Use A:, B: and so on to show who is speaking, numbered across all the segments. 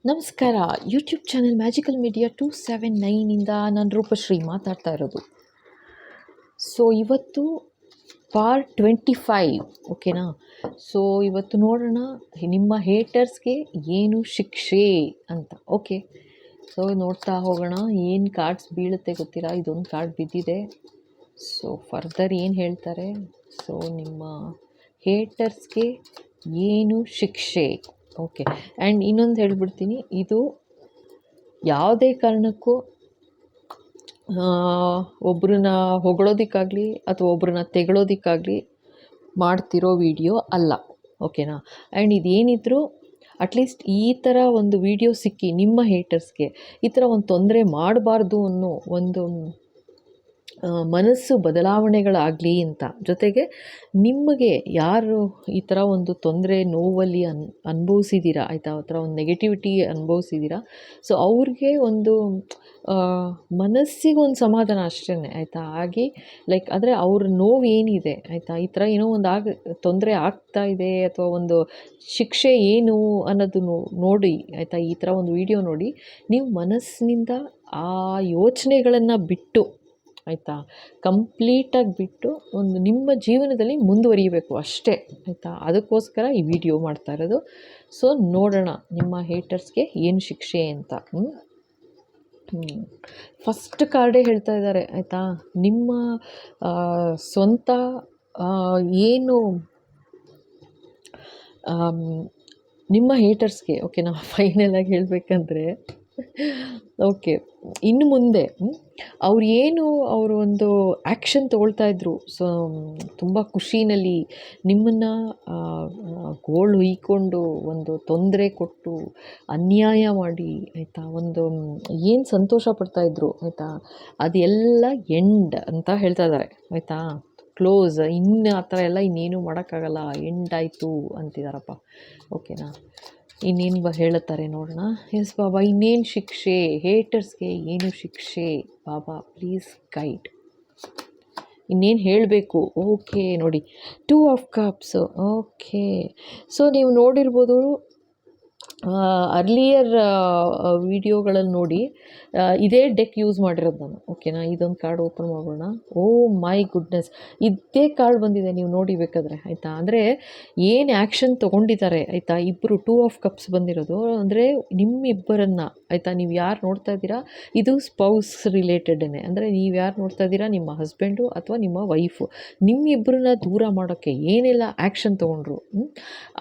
A: ನಮಸ್ಕಾರ. YouTube channel magical media 279 ನಾನು ರೂಪಶ್ರೀ ಮಾತಾಡ್ತಾ ಇರೋದು. ಸೊ ಇವತ್ತು ಪಾರ್ಟ್ 25, ಓಕೆನಾ? ಸೊ ಇವತ್ತು ನೋಡೋಣ ನಿಮ್ಮ ಹೇಟರ್ಸ್ಗೆ ಏನು ಶಿಕ್ಷೆ ಅಂತ. ಓಕೆ, ಸೊ ನೋಡ್ತಾ ಹೋಗೋಣ. ಏನು ಕಾರ್ಡ್ಸ್ ಬೀಳುತ್ತೆ ಗೊತ್ತಿಲ್ಲ, ಇದೊಂದು ಕಾರ್ಡ್ ಬಿದ್ದಿದೆ. ಸೊ ಫರ್ದರ್ ಏನು ಹೇಳ್ತಾರೆ. ಸೊ ನಿಮ್ಮ ಹೇಟರ್ಸ್ಗೆ ಏನು ಶಿಕ್ಷೆ. ಓಕೆ, ಆ್ಯಂಡ್ ಇನ್ನೊಂದು ಹೇಳ್ಬಿಡ್ತೀನಿ, ಇದು ಯಾವುದೇ ಕಾರಣಕ್ಕೂ ಒಬ್ಬರನ್ನ ಹೊಗಳೋದಕ್ಕಾಗಲಿ ಅಥವಾ ಒಬ್ಬರನ್ನ ತೆಗಳೋದಕ್ಕಾಗಲಿ ಮಾಡ್ತಿರೋ ವಿಡಿಯೋ ಅಲ್ಲ, ಓಕೆನಾ? ಆ್ಯಂಡ್ ಇದೇನಿದ್ರು ಅಟ್ಲೀಸ್ಟ್ ಈ ಥರ ಒಂದು ವಿಡಿಯೋ ಸಿಕ್ಕಿ ನಿಮ್ಮ ಹೇಟರ್ಸ್ಗೆ ಈ ಥರ ಒಂದು ತೊಂದರೆ ಮಾಡಬಾರ್ದು ಅನ್ನೋ ಒಂದು ಮನಸ್ಸು ಬದಲಾವಣೆಗಳಾಗಲಿ ಅಂತ. ಜೊತೆಗೆ ನಿಮಗೆ ಯಾರು ಈ ಥರ ಒಂದು ತೊಂದರೆ ನೋವಲ್ಲಿ ಅನುಭವಿಸಿದ್ದೀರಾ, ಆಯಿತಾ, ಆ ಥರ ಒಂದು ನೆಗೆಟಿವಿಟಿ ಅನುಭವಿಸಿದ್ದೀರಾ, ಸೊ ಅವ್ರಿಗೆ ಒಂದು ಮನಸ್ಸಿಗೆ ಒಂದು ಸಮಾಧಾನ ಅಷ್ಟೇ, ಆಯಿತಾ. ಹಾಗೆ ಲೈಕ್ ಅಂದರೆ ಅವ್ರ ನೋವು ಏನಿದೆ, ಆಯಿತಾ, ಈ ಥರ ಏನೋ ಒಂದು ತೊಂದರೆ ಆಗ್ತಾ ಇದೆ ಅಥವಾ ಒಂದು ಶಿಕ್ಷೆ ಏನು ಅನ್ನೋದು ನೋಡಿ, ಆಯಿತಾ, ಈ ಥರ ಒಂದು ವಿಡಿಯೋ ನೋಡಿ ನೀವು ಮನಸ್ಸಿನಿಂದ ಆ ಯೋಚನೆಗಳನ್ನು ಬಿಟ್ಟು, ಆಯಿತಾ, ಕಂಪ್ಲೀಟಾಗಿ ಬಿಟ್ಟು ಒಂದು ನಿಮ್ಮ ಜೀವನದಲ್ಲಿ ಮುಂದುವರಿಯಬೇಕು ಅಷ್ಟೇ, ಆಯಿತಾ. ಅದಕ್ಕೋಸ್ಕರ ಈ ವಿಡಿಯೋ ಮಾಡ್ತಾ ಇರೋದು. ಸೊ ನೋಡೋಣ ನಿಮ್ಮ ಹೇಟರ್ಸ್ಗೆ ಏನು ಶಿಕ್ಷೆ ಅಂತ. ಫಸ್ಟ್ ಕಾರ್ಡೇ ಹೇಳ್ತಾ ಇದ್ದಾರೆ, ಆಯಿತಾ. ನಿಮ್ಮ ಸ್ವಂತ ಏನು ನಿಮ್ಮ ಹೇಟರ್ಸ್ಗೆ, ಓಕೆನಾ, ಫೈನಲಾಗಿ ಹೇಳಬೇಕಂದ್ರೆ, ಓಕೆ, ಇನ್ನು ಮುಂದೆ ಅವ್ರು ಏನು ಅವರು ಒಂದು ಆ್ಯಕ್ಷನ್ ತೊಗೊಳ್ತಾಯಿದ್ರು. ಸೊ ತುಂಬ ಖುಷಿನಲ್ಲಿ ನಿಮ್ಮನ್ನು ಗೋಳು ಹುಯ್ಕೊಂಡು ಒಂದು ತೊಂದರೆ ಕೊಟ್ಟು ಅನ್ಯಾಯ ಮಾಡಿ, ಆಯಿತಾ, ಒಂದು ಏನು ಸಂತೋಷ ಪಡ್ತಾಯಿದ್ರು, ಆಯಿತಾ, ಅದೆಲ್ಲ ಎಂಡ್ ಅಂತ ಹೇಳ್ತಾ ಇದ್ದಾರೆ, ಆಯಿತಾ. ಕ್ಲೋಸ್, ಇನ್ನು ಆ ಥರ ಎಲ್ಲ ಇನ್ನೇನು ಮಾಡೋಕ್ಕಾಗಲ್ಲ, ಎಂಡ್ ಆಯಿತು ಅಂತಿದ್ದಾರಪ್ಪ, ಓಕೆನಾ. ಇನ್ನೇನು ಹೇಳುತ್ತಾರೆ ನೋಡೋಣ. ಎಸ್ ಬಾಬಾ, ಇನ್ನೇನು ಶಿಕ್ಷೆ ಹೇಟರ್ಸ್ಗೆ, ಏನು ಶಿಕ್ಷೆ ಬಾಬಾ, ಪ್ಲೀಸ್ ಗೈಡ್. ಇನ್ನೇನು ಹೇಳಬೇಕು. ಓಕೆ ನೋಡಿ, 2 ಆಫ್ ಕಪ್ಸ್. ಓಕೆ, ಸೊ ನೀವು ನೋಡಿರ್ಬೋದು ಅರ್ಲಿಯರ್ ವಿಡಿಯೋಗಳಲ್ಲಿ ನೋಡಿ, ಇದೇ ಡೆಕ್ ಯೂಸ್ ಮಾಡಿರೋದು ನಾನು, ಓಕೆನಾ. ಇದೊಂದು ಕಾರ್ಡ್ ಓಪನ್ ಮಾಡೋಣ. ಓ ಮೈ ಗುಡ್ನೆಸ್, ಇದೇ ಕಾರ್ಡ್ ಬಂದಿದೆ, ನೀವು ನೋಡಿ ಬೇಕಾದರೆ, ಆಯಿತಾ. ಅಂದರೆ ಏನು ಆ್ಯಕ್ಷನ್ ತೊಗೊಂಡಿದ್ದಾರೆ, ಆಯಿತಾ. ಇಬ್ಬರು 2 ಆಫ್ ಕಪ್ಸ್ ಬಂದಿರೋದು ಅಂದರೆ ನಿಮ್ಮಿಬ್ಬರನ್ನು, ಆಯಿತಾ, ನೀವು ಯಾರು ನೋಡ್ತಾ ಇದ್ದೀರಾ, ಇದು ಸ್ಪೌಸ್ ರಿಲೇಟೆಡೇ. ಅಂದರೆ ನೀವು ಯಾರು ನೋಡ್ತಾ ಇದ್ದೀರಾ, ನಿಮ್ಮ ಹಸ್ಬೆಂಡು ಅಥವಾ ನಿಮ್ಮ ವೈಫು, ನಿಮ್ಮಿಬ್ಬರನ್ನ ದೂರ ಮಾಡೋಕ್ಕೆ ಏನೆಲ್ಲ ಆ್ಯಕ್ಷನ್ ತೊಗೊಂಡ್ರು,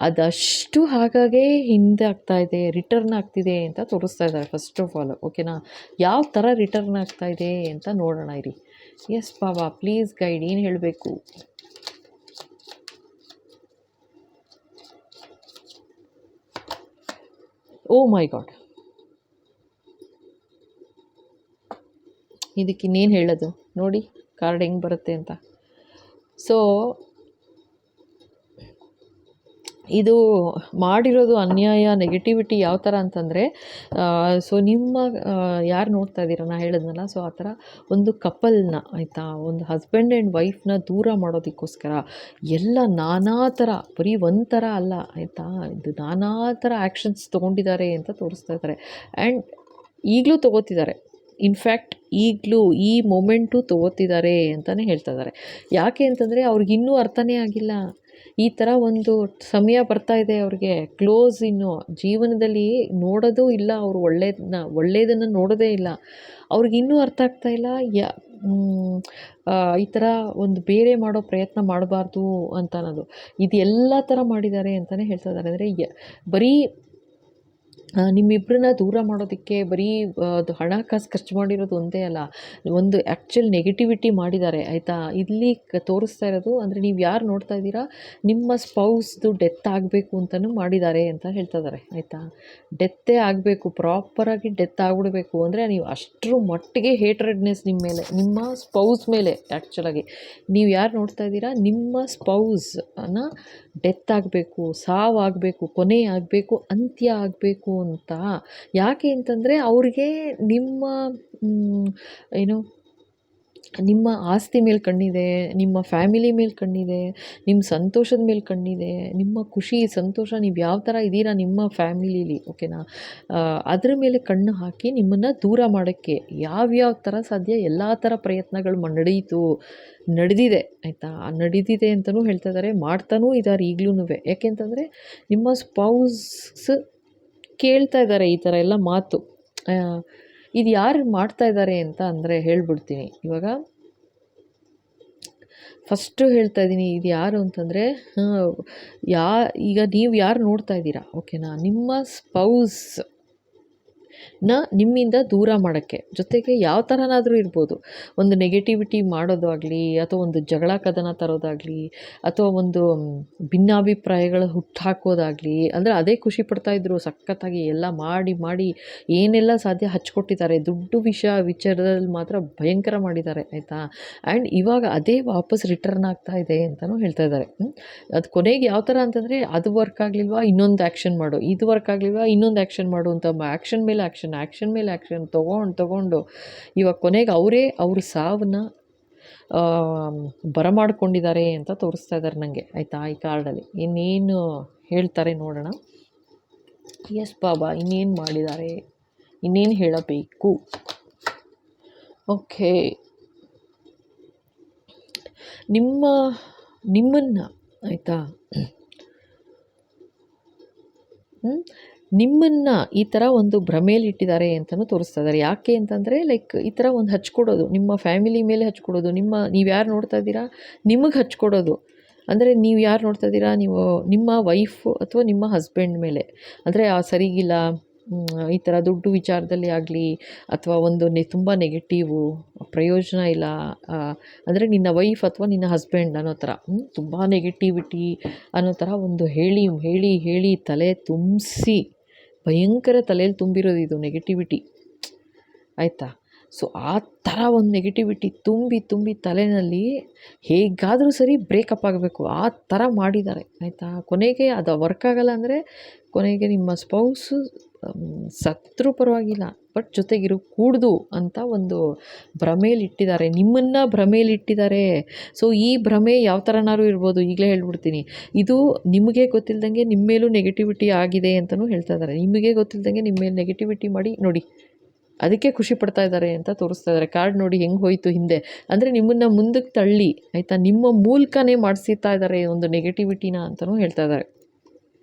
A: ಅದಷ್ಟು ಹಾಗಾಗೇ ಹಿಂದೆ ಆಗ್ತಾಯಿದೆ, ರಿಟರ್ನ್ ಆಗ್ತಿದೆ ಅಂತ ತೋರಿಸ್ತಾ ಇದ್ದಾರೆ. ಫಸ್ಟ್ ಆಫ್ ಆಲ್, ಓಕೆನಾ, ಯಾವ ಥರ ರಿಟರ್ನ್ ಆಗ್ತಾ ಇದೆ ಅಂತ ನೋಡೋಣ ಇರಿ. ಎಸ್ ಬಾಬಾ, ಪ್ಲೀಸ್ ಗೈಡ್, ಏನು ಹೇಳಬೇಕು. ಓ ಮೈ ಗಾಡ್, ಇದಕ್ಕಿನ್ನೇನು ಹೇಳೋದು ನೋಡಿ, ಕಾರ್ಡ್ ಹೆಂಗೆ ಬರುತ್ತೆ ಅಂತ. ಸೊ ಇದು ಮಾಡಿರೋದು ಅನ್ಯಾಯ, ನೆಗೆಟಿವಿಟಿ ಯಾವ ಥರ ಅಂತಂದರೆ, ಸೊ ನಿಮ್ಮ ಯಾರು ನೋಡ್ತಾ ಇದ್ದೀರ, ನಾನು ಹೇಳಿದ್ನಲ್ಲ, ಸೊ ಆ ಥರ ಒಂದು ಕಪಲ್ನ, ಆಯಿತಾ, ಒಂದು ಹಸ್ಬೆಂಡ್ ಆ್ಯಂಡ್ ವೈಫ್ನ ದೂರ ಮಾಡೋದಕ್ಕೋಸ್ಕರ ಎಲ್ಲ ನಾನಾ ಥರ, ಬರೀ ಒಂದು ಥರ ಅಲ್ಲ, ಆಯಿತಾ, ಇದು ನಾನಾ ಥರ ಆ್ಯಕ್ಷನ್ಸ್ ತೊಗೊಂಡಿದ್ದಾರೆ ಅಂತ ತೋರಿಸ್ತಾ ಇದ್ದಾರೆ. ಆ್ಯಂಡ್ ಈಗಲೂ ತೊಗೋತಿದ್ದಾರೆ, ಇನ್ಫ್ಯಾಕ್ಟ್ ಈಗಲೂ ಈ ಮೊಮೆಂಟು ತೊಗೋತಿದ್ದಾರೆ ಅಂತಲೇ ಹೇಳ್ತಾ ಇದ್ದಾರೆ. ಯಾಕೆ ಅಂತಂದರೆ ಅವ್ರಿಗಿನ್ನೂ ಅರ್ಥನೇ ಆಗಿಲ್ಲ. ಈ ಥರ ಒಂದು ಸಮಯ ಬರ್ತಾ ಇದೆ ಅವ್ರಿಗೆ, ಕ್ಲೋಸ್ ಇನ್ನು ಜೀವನದಲ್ಲಿ ನೋಡೋದೂ ಇಲ್ಲ, ಅವರು ಒಳ್ಳೆಯದನ್ನು ನೋಡೋದೇ ಇಲ್ಲ. ಅವ್ರಿಗಿನ್ನೂ ಅರ್ಥ ಆಗ್ತಾ ಇಲ್ಲ ಈ ಥರ ಒಂದು ಬೇರೆ ಮಾಡೋ ಪ್ರಯತ್ನ ಮಾಡಬಾರ್ದು ಅಂತ ಅನ್ನೋದು. ಇದು ಎಲ್ಲ ಥರ ಮಾಡಿದ್ದಾರೆ ಅಂತಲೇ ಹೇಳ್ತಾ ಇದ್ದಾರೆ. ಅಂದರೆ ಬರೀ ನಿಮ್ಮಿಬ್ಬರನ್ನ ದೂರ ಮಾಡೋದಕ್ಕೆ ಬರೀ ಅದು ಹಣಕಾಸು ಖರ್ಚು ಮಾಡಿರೋದು ಒಂದೇ ಅಲ್ಲ, ಒಂದು ಆ್ಯಕ್ಚುಲ್ ನೆಗೆಟಿವಿಟಿ ಮಾಡಿದ್ದಾರೆ, ಆಯಿತಾ. ಇಲ್ಲಿ ತೋರಿಸ್ತಾ ಇರೋದು ಅಂದರೆ ನೀವು ಯಾರು ನೋಡ್ತಾ ಇದ್ದೀರಾ, ನಿಮ್ಮ ಸ್ಪೌಸ್ದು ಡೆತ್ ಆಗಬೇಕು ಅಂತಲೂ ಮಾಡಿದ್ದಾರೆ ಅಂತ ಹೇಳ್ತಾ ಇದ್ದಾರೆ, ಆಯಿತಾ. ಡೆತ್ತೇ ಆಗಬೇಕು, ಪ್ರಾಪರಾಗಿ ಡೆತ್ ಆಗಿಬಿಡಬೇಕು. ಅಂದರೆ ನೀವು ಅಷ್ಟರ ಮಟ್ಟಿಗೆ ಹೇಟ್ರೆಡ್ನೆಸ್ ನಿಮ್ಮ ಮೇಲೆ, ನಿಮ್ಮ ಸ್ಪೌಸ್ ಮೇಲೆ, ಆ್ಯಕ್ಚುಲಾಗಿ ನೀವು ಯಾರು ನೋಡ್ತಾ ಇದ್ದೀರಾ, ನಿಮ್ಮ ಸ್ಪೌಸನ್ನ ಡೆತ್ ಆಗಬೇಕು, ಸಾವಾಗಬೇಕು, ಕೊನೆ ಆಗಬೇಕು, ಅಂತ್ಯ ಆಗಬೇಕು ಅಂತ. ಯಾಕೆ ಅಂತಂದರೆ ಅವ್ರಿಗೆ ನಿಮ್ಮ ಏನು ನಿಮ್ಮ ಆಸ್ತಿ ಮೇಲೆ ಕಣ್ಣಿದೆ, ನಿಮ್ಮ ಫ್ಯಾಮಿಲಿ ಮೇಲೆ ಕಣ್ಣಿದೆ, ನಿಮ್ಮ ಸಂತೋಷದ ಮೇಲೆ ಕಣ್ಣಿದೆ, ನಿಮ್ಮ ಖುಷಿ ಸಂತೋಷ ನೀವು ಯಾವ ಥರ ಇದ್ದೀರಾ ನಿಮ್ಮ ಫ್ಯಾಮಿಲೀಲಿ, ಓಕೆನಾ. ಅದ್ರ ಮೇಲೆ ಕಣ್ಣು ಹಾಕಿ ನಿಮ್ಮನ್ನು ದೂರ ಮಾಡೋಕ್ಕೆ ಯಾವ್ಯಾವ ಥರ ಸಾಧ್ಯ ಎಲ್ಲ ಥರ ಪ್ರಯತ್ನಗಳು ನಡೆದಿದೆ ಆಯಿತಾ. ನಡೆದಿದೆ ಅಂತಲೂ ಹೇಳ್ತಾ ಇದ್ದಾರೆ, ಮಾಡ್ತಾನೂ ಇದ್ದಾರೆ ಈಗಲೂ. ಯಾಕೆಂತಂದರೆ ನಿಮ್ಮ ಸ್ಪೌಸ್ ಕೇಳ್ತಾ ಇದ್ದಾರೆ ಈ ಥರ ಎಲ್ಲ ಮಾತು. ಇದು ಯಾರು ಮಾಡ್ತಾ ಇದ್ದಾರೆ ಅಂತ ಅಂದರೆ ಹೇಳ್ಬಿಡ್ತೀನಿ ಇವಾಗ. ಫಸ್ಟು ಹೇಳ್ತಾ ಇದ್ದೀನಿ, ಇದು ಯಾರು ಅಂತಂದರೆ ಈಗ ನೀವು ಯಾರು ನೋಡ್ತಾ ಇದ್ದೀರಾ, ಓಕೆನಾ, ನಿಮ್ಮ ಸ್ಪೌಸ್ ನಿಮ್ಮಿಂದ ದೂರ ಮಾಡೋಕ್ಕೆ. ಜೊತೆಗೆ ಯಾವ ಥರನಾದರೂ ಇರ್ಬೋದು, ಒಂದು ನೆಗೆಟಿವಿಟಿ ಮಾಡೋದಾಗಲಿ, ಅಥವಾ ಒಂದು ಜಗಳ ಕದನ ತರೋದಾಗಲಿ, ಅಥವಾ ಒಂದು ಭಿನ್ನಾಭಿಪ್ರಾಯಗಳ ಹುಟ್ಟಾಕೋದಾಗಲಿ. ಅಂದರೆ ಅದೇ ಖುಷಿ ಪಡ್ತಾಯಿದ್ರು ಸಖತ್ತಾಗಿ ಎಲ್ಲ ಮಾಡಿ ಏನೆಲ್ಲ ಸಾಧ್ಯ ಹಚ್ಕೊಟ್ಟಿದ್ದಾರೆ. ದುಡ್ಡು ವಿಚಾರದಲ್ಲಿ ಮಾತ್ರ ಭಯಂಕರ ಮಾಡಿದ್ದಾರೆ ಆಯಿತಾ. ಆ್ಯಂಡ್ ಇವಾಗ ಅದೇ ವಾಪಸ್ ರಿಟರ್ನ್ ಆಗ್ತಾ ಇದೆ ಅಂತಲೂ ಹೇಳ್ತಾ ಇದ್ದಾರೆ. ಅದು ಕೊನೆಗೆ ಯಾವ ಥರ ಅಂತಂದರೆ, ಅದು ವರ್ಕ್ ಆಗಲಿಲ್ವಾ ಇನ್ನೊಂದು ಆ್ಯಕ್ಷನ್ ಮಾಡು, ಇದು ವರ್ಕ್ ಆಗಲಿಲ್ವಾ ಇನ್ನೊಂದು ಆ್ಯಕ್ಷನ್ ಮಾಡು ಅಂತ ಆ್ಯಕ್ಷನ್ ಮೇಲೆ ಆ್ಯಕ್ಷನ್ ಮೇಲೆ ಆ್ಯಕ್ಷನ್ ತೊಗೊಂಡು ಇವಾಗ ಕೊನೆಗೆ ಅವ್ರ ಸಾವನ್ನ ಬರಮಾಡ್ಕೊಂಡಿದ್ದಾರೆ ಅಂತ ತೋರಿಸ್ತಾ ಇದ್ದಾರೆ ನನಗೆ ಆಯಿತಾ. ಈ ಕಾರ್ಡಲ್ಲಿ ಇನ್ನೇನು ಹೇಳ್ತಾರೆ ನೋಡೋಣ. ಎಸ್ ಬಾಬಾ, ಇನ್ನೇನು ಮಾಡಿದ್ದಾರೆ, ಇನ್ನೇನು ಹೇಳಬೇಕು. ಓಕೆ, ನಿಮ್ಮನ್ನು ಆಯಿತಾ, ನಿಮ್ಮನ್ನು ಈ ಥರ ಒಂದು ಭ್ರಮೆಯಲ್ಲಿ ಇಟ್ಟಿದ್ದಾರೆ ಅಂತಲೂ ತೋರಿಸ್ತಾ ಇದ್ದಾರೆ. ಯಾಕೆ ಅಂತಂದರೆ ಲೈಕ್ ಈ ಥರ ಒಂದು ಹಚ್ಕೊಡೋದು, ನಿಮ್ಮ ಫ್ಯಾಮಿಲಿ ಮೇಲೆ ಹಚ್ಕೊಡೋದು, ನೀವು ಯಾರು ನೋಡ್ತಾ ಇದ್ದೀರಾ ನಿಮಗೆ ಹಚ್ಕೊಡೋದು. ಅಂದರೆ ನೀವು ಯಾರು ನೋಡ್ತಾ ಇದ್ದೀರಾ, ನೀವು ನಿಮ್ಮ ವೈಫು ಅಥವಾ ನಿಮ್ಮ ಹಸ್ಬೆಂಡ್ ಮೇಲೆ. ಅಂದರೆ ಸರಿಗಿಲ್ಲ, ಈ ಥರ ದುಡ್ಡು ವಿಚಾರದಲ್ಲಿ ಆಗಲಿ, ಅಥವಾ ಒಂದು ತುಂಬ ನೆಗೆಟಿವು, ಪ್ರಯೋಜನ ಇಲ್ಲ, ಅಂದರೆ ನಿನ್ನ ವೈಫ್ ಅಥವಾ ನಿನ್ನ ಹಸ್ಬೆಂಡ್ ಅನ್ನೋ ಥರ ತುಂಬ ನೆಗೆಟಿವಿಟಿ ಅನ್ನೋ ಥರ ಒಂದು ಹೇಳಿ ಹೇಳಿ ಹೇಳಿ ತಲೆ ತುಂಬಿಸಿ, ಭಯಂಕರ ತಲೆಯಲ್ಲಿ ತುಂಬಿರೋದು ಇದು ನೆಗೆಟಿವಿಟಿ ಆಯಿತಾ. ಸೊ ಆ ಥರ ಒಂದು ನೆಗೆಟಿವಿಟಿ ತುಂಬಿ ತಲೆಯಲ್ಲಿ ಹೇಗಾದರೂ ಸರಿ ಬ್ರೇಕಪ್ ಆಗಬೇಕು ಆ ಥರ ಮಾಡಿದ್ದಾರೆ ಆಯಿತಾ. ಕೊನೆಗೆ ಅದು ವರ್ಕ್ ಆಗಲ್ಲ ಅಂದರೆ ಕೊನೆಗೆ ನಿಮ್ಮ ಸ್ಪೌಸು ಸತ್ರೂ ಪರವಾಗಿಲ್ಲ, ಬಟ್ ಜೊತೆಗಿರೋ ಕೂಡ್ದು ಅಂತ ಒಂದು ಭ್ರಮೆಯಲ್ಲಿಟ್ಟಿದ್ದಾರೆ, ನಿಮ್ಮನ್ನು ಭ್ರಮೆಯಲ್ಲಿಟ್ಟಿದ್ದಾರೆ. ಸೊ ಈ ಭ್ರಮೆ ಯಾವ ಥರನಾರು ಇರ್ಬೋದು, ಈಗಲೇ ಹೇಳ್ಬಿಡ್ತೀನಿ. ಇದು ನಿಮಗೆ ಗೊತ್ತಿಲ್ಲದಂಗೆ ನಿಮ್ಮ ಮೇಲೂ ನೆಗೆಟಿವಿಟಿ ಆಗಿದೆ ಅಂತಲೂ ಹೇಳ್ತಾ ಇದ್ದಾರೆ. ನಿಮಗೆ ಗೊತ್ತಿಲ್ಲದಂಗೆ ನಿಮ್ಮ ಮೇಲೆ ನೆಗೆಟಿವಿಟಿ ಮಾಡಿ ನೋಡಿ, ಅದಕ್ಕೆ ಖುಷಿ ಪಡ್ತಾ ಇದ್ದಾರೆ ಅಂತ ತೋರಿಸ್ತಾ ಇದ್ದಾರೆ. ಕಾರ್ಡ್ ನೋಡಿ ಹೆಂಗೆ ಹೋಯಿತು ಹಿಂದೆ, ಅಂದರೆ ನಿಮ್ಮನ್ನು ಮುಂದಕ್ಕೆ ತಳ್ಳಿ ಆಯಿತಾ, ನಿಮ್ಮ ಮೂಲಕನೇ ಮಾಡಿಸ್ತಾ ಇದ್ದಾರೆ ಒಂದು ನೆಗೆಟಿವಿಟಿನ ಅಂತಲೂ ಹೇಳ್ತಾ ಇದ್ದಾರೆ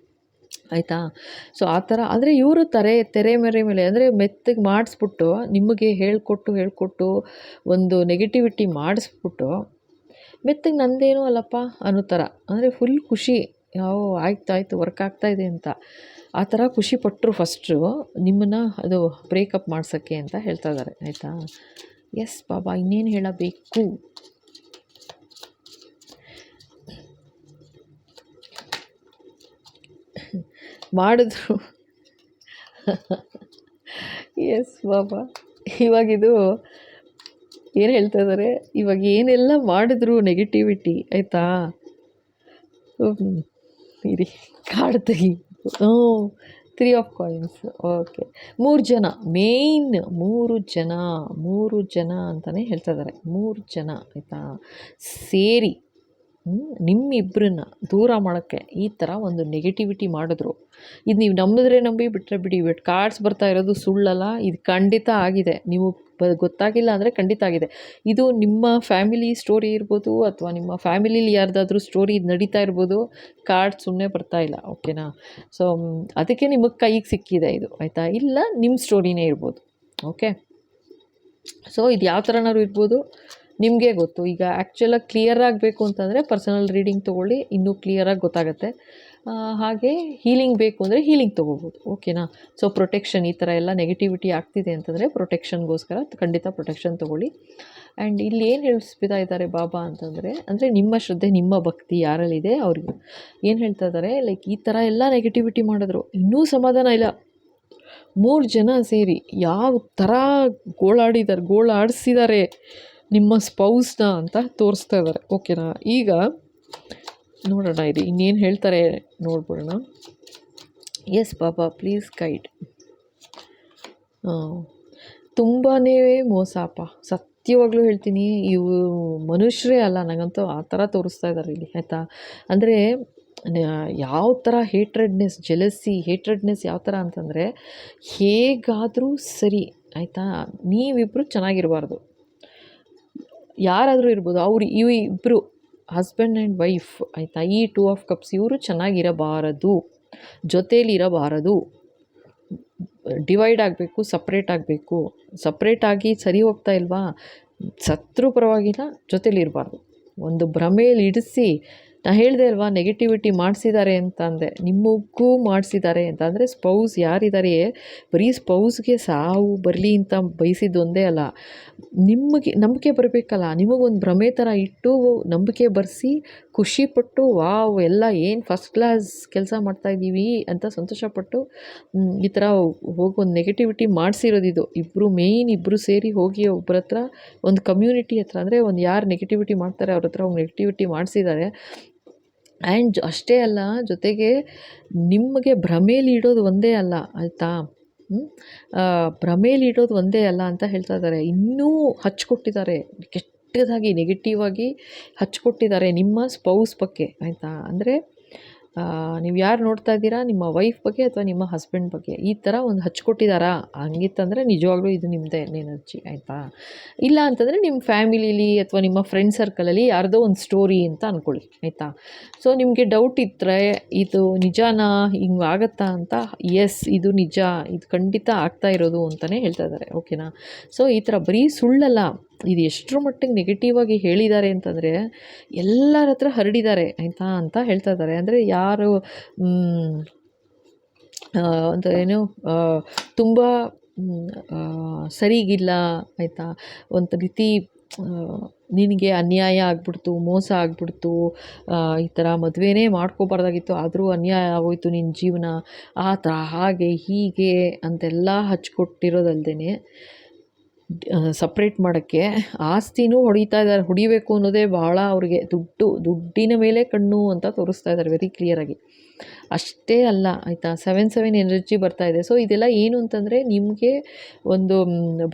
A: ಆಯಿತಾ. ಸೊ ಆ ಥರ ಅಂದರೆ ಇವರು ತೆರೆ ಮೇಲೆ ಅಂದರೆ ಮೆತ್ತಗೆ ಮಾಡಿಸ್ಬಿಟ್ಟು ನಿಮಗೆ ಹೇಳ್ಕೊಟ್ಟು ಒಂದು ನೆಗೆಟಿವಿಟಿ ಮಾಡಿಸ್ಬಿಟ್ಟು ಮೆತ್ತಗೆ ನಂದೇನೂ ಅಲ್ಲಪ್ಪ ಅನ್ನೋ ಥರ, ಅಂದರೆ ಫುಲ್ ಖುಷಿ, ಆಯ್ತು ವರ್ಕ್ ಆಗ್ತಾಯಿದೆ ಅಂತ ಆ ಥರ ಖುಷಿ ಪಟ್ಟರು ಫಸ್ಟು ನಿಮ್ಮನ್ನು ಅದು ಬ್ರೇಕಪ್ ಮಾಡ್ಸೋಕ್ಕೆ ಅಂತ ಹೇಳ್ತಾ ಇದ್ದಾರೆ ಆಯಿತಾ. ಎಸ್ ಬಾಬಾ, ಇನ್ನೇನು ಹೇಳಬೇಕು. ಮಾಡಿದ್ರು ಎಸ್ ಬಾಬಾ, ಇವಾಗಿದು ಏನು ಹೇಳ್ತಾ ಇದ್ದಾರೆ, ಇವಾಗ ಏನೆಲ್ಲ ಮಾಡಿದ್ರು ನೆಗೆಟಿವಿಟಿ ಆಯಿತಾ. ಇರಿ ಕಾರ್ಡ್ ತೆಗಿ. 3 ಆಫ್ ಕಾಯಿನ್ಸ್. ಓಕೆ, 3 ಜನ ಮೇಯ್ನ್, 3 ಜನ ಅಂತಲೇ ಹೇಳ್ತಾ ಇದ್ದಾರೆ. 3 ಜನ ಆಯಿತಾ ಸೇರಿ ನಿಮ್ಮಿಬ್ಬರನ್ನ ದೂರ ಮಾಡೋಕ್ಕೆ ಈ ಥರ ಒಂದು ನೆಗೆಟಿವಿಟಿ ಮಾಡಿದ್ರು. ಇದು ನೀವು ನಂಬಿದ್ರೆ ನಂಬಿ, ಬಿಟ್ಟರೆ ಬಿಡಿ. ಬಟ್ ಕಾರ್ಡ್ಸ್ ಬರ್ತಾ ಇರೋದು ಸುಳ್ಳಲ್ಲ, ಇದು ಖಂಡಿತ ಆಗಿದೆ. ನೀವು ಗೊತ್ತಾಗಿಲ್ಲ ಅಂದರೆ ಖಂಡಿತ ಆಗಿದೆ. ಇದು ನಿಮ್ಮ ಫ್ಯಾಮಿಲಿ ಸ್ಟೋರಿ ಇರ್ಬೋದು, ಅಥವಾ ನಿಮ್ಮ ಫ್ಯಾಮಿಲಿಲಿ ಯಾರ್ದಾದ್ರೂ ಸ್ಟೋರಿ ನಡೀತಾ ಇರ್ಬೋದು. ಕಾರ್ಡ್ ಸುಮ್ಮನೆ ಬರ್ತಾ ಇಲ್ಲ, ಓಕೆನಾ. ಸೊ ಅದಕ್ಕೆ ನಿಮಗೆ ಕೈಗೆ ಸಿಕ್ಕಿದೆ ಇದು ಆಯಿತಾ. ಇಲ್ಲ ನಿಮ್ಮ ಸ್ಟೋರಿನೇ ಇರ್ಬೋದು, ಓಕೆ. ಸೊ ಇದು ಯಾವ ಥರನಾದ್ರು ಇರ್ಬೋದು, ನಿಮಗೆ ಗೊತ್ತು. ಈಗ ಆ್ಯಕ್ಚುಲಾಗಿ ಕ್ಲಿಯರ್ ಆಗಬೇಕು ಅಂತಂದರೆ ಪರ್ಸನಲ್ ರೀಡಿಂಗ್ ತೊಗೊಳ್ಳಿ, ಇನ್ನೂ ಕ್ಲಿಯರಾಗಿ ಗೊತ್ತಾಗುತ್ತೆ. ಹಾಗೆ ಹೀಲಿಂಗ್ ಬೇಕು ಅಂದರೆ ಹೀಲಿಂಗ್ ತೊಗೋಬೋದು, ಓಕೆನಾ. ಸೊ ಪ್ರೊಟೆಕ್ಷನ್, ಈ ಥರ ಎಲ್ಲ ನೆಗೆಟಿವಿಟಿ ಆಗ್ತಿದೆ ಅಂತಂದರೆ ಪ್ರೊಟೆಕ್ಷನ್ಗೋಸ್ಕರ ಖಂಡಿತ ಪ್ರೊಟೆಕ್ಷನ್ ತೊಗೊಳ್ಳಿ. ಆ್ಯಂಡ್ ಇಲ್ಲಿ ಏನು ಹೇಳಿಸ್ಬಿಡ್ತಾ ಇದ್ದಾರೆ ಬಾಬಾ ಅಂತಂದರೆ, ಅಂದರೆ ನಿಮ್ಮ ಶ್ರದ್ಧೆ, ನಿಮ್ಮ ಭಕ್ತಿ ಯಾರಲ್ಲಿದೆ ಅವ್ರಿಗೆ ಏನು ಹೇಳ್ತಾ ಇದ್ದಾರೆ, ಲೈಕ್ ಈ ಥರ ಎಲ್ಲ ನೆಗೆಟಿವಿಟಿ ಮಾಡಿದ್ರು, ಇನ್ನೂ ಸಮಾಧಾನ ಇಲ್ಲ. 3 ಜನ ಸೇರಿ ಯಾವ ಥರ ಗೋಳಾಡಿಸಿದ್ದಾರೆ ನಿಮ್ಮ ಸ್ಪೌಸ್ನ ಅಂತ ತೋರಿಸ್ತಾ ಇದ್ದಾರೆ, ಓಕೆನಾ. ಈಗ ನೋಡೋಣ ಇದು ಇನ್ನೇನು ಹೇಳ್ತಾರೆ ನೋಡ್ಬಿಡೋಣ. ಎಸ್ ಬಾಬಾ, ಪ್ಲೀಸ್ ಗೈಡ್. ತುಂಬಾ ಮೋಸಪ್ಪ, ಸತ್ಯವಾಗ್ಲೂ ಹೇಳ್ತೀನಿ, ಇವು ಮನುಷ್ಯರೇ ಅಲ್ಲ, ನನಗಂತೂ ಆ ಥರ ತೋರಿಸ್ತಾ ಇದ್ದಾರೆ ಇಲ್ಲಿ, ಆಯಿತಾ. ಅಂದರೆ ಯಾವ ಥರ ಹೇಟ್ರೆಡ್ನೆಸ್, ಜೆಲಸಿ, ಹೇಟ್ರೆಡ್ನೆಸ್ ಯಾವ ಥರ ಅಂತಂದರೆ, ಹೇಗಾದರೂ ಸರಿ, ಆಯಿತಾ, ನೀವಿಬ್ಬರು ಚೆನ್ನಾಗಿರಬಾರ್ದು. ಯಾರಾದರೂ ಇರ್ಬೋದು, ಇವು ಇಬ್ಬರು ಹಸ್ಬೆಂಡ್ ಆ್ಯಂಡ್ ವೈಫ್, ಆಯಿತಾ, ಈ 2 ಆಫ್ ಕಪ್ಸ್ ಇವರು ಚೆನ್ನಾಗಿರಬಾರದು, ಜೊತೇಲಿರಬಾರದು, ಡಿವೈಡ್ ಆಗಬೇಕು, ಸಪ್ರೇಟ್ ಆಗಬೇಕು. ಸಪ್ರೇಟಾಗಿ ಸರಿ ಹೋಗ್ತಾ ಇಲ್ವಾ, ಸತ್ರೂ ಪರವಾಗಿಲ್ಲ, ಜೊತೇಲಿರಬಾರ್ದು. ಒಂದು ಭ್ರಮೇಲಿ ಇಡಿಸಿ, ನಾನು ಹೇಳಿದೆ ಅಲ್ವಾ, ನೆಗೆಟಿವಿಟಿ ಮಾಡಿಸಿದ್ದಾರೆ ಅಂತ ಅಂದೆ, ನಿಮಗೂ ಮಾಡಿಸಿದ್ದಾರೆ ಅಂತ. ಅಂದರೆ ಸ್ಪೌಸ್ ಯಾರಿದ್ದಾರೆ, ಬರೀ ಸ್ಪೌಸ್ಗೆ ಸಾವು ಬರಲಿ ಅಂತ ಬಯಸಿದ್ದು ಒಂದೇ ಅಲ್ಲ, ನಿಮಗೆ ನಂಬಿಕೆ ಬರಬೇಕಲ್ಲ, ನಿಮಗೊಂದು ಭ್ರಮೆ ಥರ ಇಟ್ಟು ನಂಬಿಕೆ ಬರೆಸಿ ಖುಷಿಪಟ್ಟು, ವಾವ್ ಎಲ್ಲ ಏನು ಫಸ್ಟ್ ಕ್ಲಾಸ್ ಕೆಲಸ ಮಾಡ್ತಾಯಿದ್ದೀವಿ ಅಂತ ಸಂತೋಷಪಟ್ಟು ಈ ಥರ ಹೋಗಿ ಒಂದು ನೆಗೆಟಿವಿಟಿ ಮಾಡಿಸಿರೋದಿದು. ಇಬ್ಬರು ಸೇರಿ ಹೋಗಿ ಒಬ್ಬರ ಹತ್ರ, ಒಂದು ಕಮ್ಯುನಿಟಿ ಹತ್ರ, ಅಂದರೆ ಒಂದು ಯಾರು ನೆಗೆಟಿವಿಟಿ ಮಾಡ್ತಾರೆ ಅವ್ರ ಹತ್ರ ಹೋಗಿ ನೆಗೆಟಿವಿಟಿ ಮಾಡಿಸಿದ್ದಾರೆ. ಆ್ಯಂಡ್ ಅಷ್ಟೇ ಅಲ್ಲ, ಜೊತೆಗೆ ನಿಮಗೆ ಭ್ರಮೇಲಿ ಇಡೋದು ಒಂದೇ ಅಲ್ಲ, ಆಯಿತಾ, ಭ್ರಮೇಲಿ ಇಡೋದು ಒಂದೇ ಅಲ್ಲ ಅಂತ ಹೇಳ್ತಾ ಇದ್ದಾರೆ, ಇನ್ನೂ ಹಚ್ಕೊಟ್ಟಿದ್ದಾರೆ, ಕೆಟ್ಟದಾಗಿ ನೆಗೆಟಿವ್ ಆಗಿ ಹಚ್ಕೊಟ್ಟಿದ್ದಾರೆ ನಿಮ್ಮ ಸ್ಪೌಸ್ ಬಗ್ಗೆ, ಆಯಿತಾ. ಅಂದರೆ ನೀವು ಯಾರು ನೋಡ್ತಾ ಇದ್ದೀರಾ, ನಿಮ್ಮ ವೈಫ್ ಬಗ್ಗೆ ಅಥವಾ ನಿಮ್ಮ ಹಸ್ಬೆಂಡ್ ಬಗ್ಗೆ ಈ ಥರ ಒಂದು ಹಚ್ಕೊಟ್ಟಿದ್ದಾರಾ, ಹಂಗಿತ್ತಂದರೆ ನಿಜವಾಗ್ಲೂ ಇದು ನಿಮ್ಮದೇ ಎನರ್ಜಿ, ಆಯಿತಾ. ಇಲ್ಲ ಅಂತಂದರೆ ನಿಮ್ಮ ಫ್ಯಾಮಿಲಿಲಿ ಅಥವಾ ನಿಮ್ಮ ಫ್ರೆಂಡ್ ಸರ್ಕಲಲ್ಲಿ ಯಾರ್ದೋ ಒಂದು ಸ್ಟೋರಿ ಅಂತ ಅಂದ್ಕೊಳ್ಳಿ, ಆಯಿತಾ. ಸೊ ನಿಮಗೆ ಡೌಟ್ ಇದ್ದರೆ ಇದು ನಿಜಾನಾ, ಹಿಂಗೆ ಆಗುತ್ತಾ ಅಂತ, ಎಸ್ ಇದು ನಿಜ, ಇದು ಖಂಡಿತ ಆಗ್ತಾ ಇರೋದು ಅಂತಲೇ ಹೇಳ್ತಾ ಇದ್ದಾರೆ, ಓಕೆನಾ. ಸೊ ಈ ಥರ ಬರೀ ಸುಳ್ಳಲ್ಲ, ಇದು ಎಷ್ಟರ ಮಟ್ಟಿಗೆ ನೆಗೆಟಿವ್ ಆಗಿ ಹೇಳಿದ್ದಾರೆ ಅಂತಂದರೆ ಎಲ್ಲರ ಹತ್ರ ಹರಡಿದ್ದಾರೆ, ಆಯಿತಾ ಅಂತ ಹೇಳ್ತಾ ಇದ್ದಾರೆ. ಅಂದರೆ ಯಾರು ಅಂತ ಏನು ತುಂಬ ಸರಿಗಿಲ್ಲ, ಆಯಿತಾ, ಒಂದು ರೀತಿ ನಿನಗೆ ಅನ್ಯಾಯ ಆಗ್ಬಿಡ್ತು, ಮೋಸ ಆಗ್ಬಿಡ್ತು, ಈ ಥರ ಮದುವೆನೇ ಮಾಡ್ಕೋಬಾರ್ದಾಗಿತ್ತು, ಆದರೂ ಅನ್ಯಾಯ ಆಗೋಯ್ತು ನಿನ್ನ ಜೀವನ, ಆ ಥರ ಹಾಗೆ ಹೀಗೆ ಅಂತೆಲ್ಲ ಹಚ್ಕೊಟ್ಟಿರೋದಲ್ದೇ ಸಪ್ರೇಟ್ ಮಾಡೋಕ್ಕೆ ಆಸ್ತಿನೂ ಹೊಡಿತಾ ಇದ್ದಾರೆ. ಹೊಡಿಬೇಕು ಅನ್ನೋದೇ ಭಾಳ ಅವ್ರಿಗೆ, ದುಡ್ಡಿನ ಮೇಲೆ ಕಣ್ಣು ಅಂತ ತೋರಿಸ್ತಾ ಇದ್ದಾರೆ ವೆರಿ ಕ್ಲಿಯರಾಗಿ. ಅಷ್ಟೇ ಅಲ್ಲ, ಆಯಿತಾ, 7 ಎನರ್ಜಿ ಬರ್ತಾ ಇದೆ. ಸೊ ಇದೆಲ್ಲ ಏನು ಅಂತಂದರೆ ನಿಮಗೆ ಒಂದು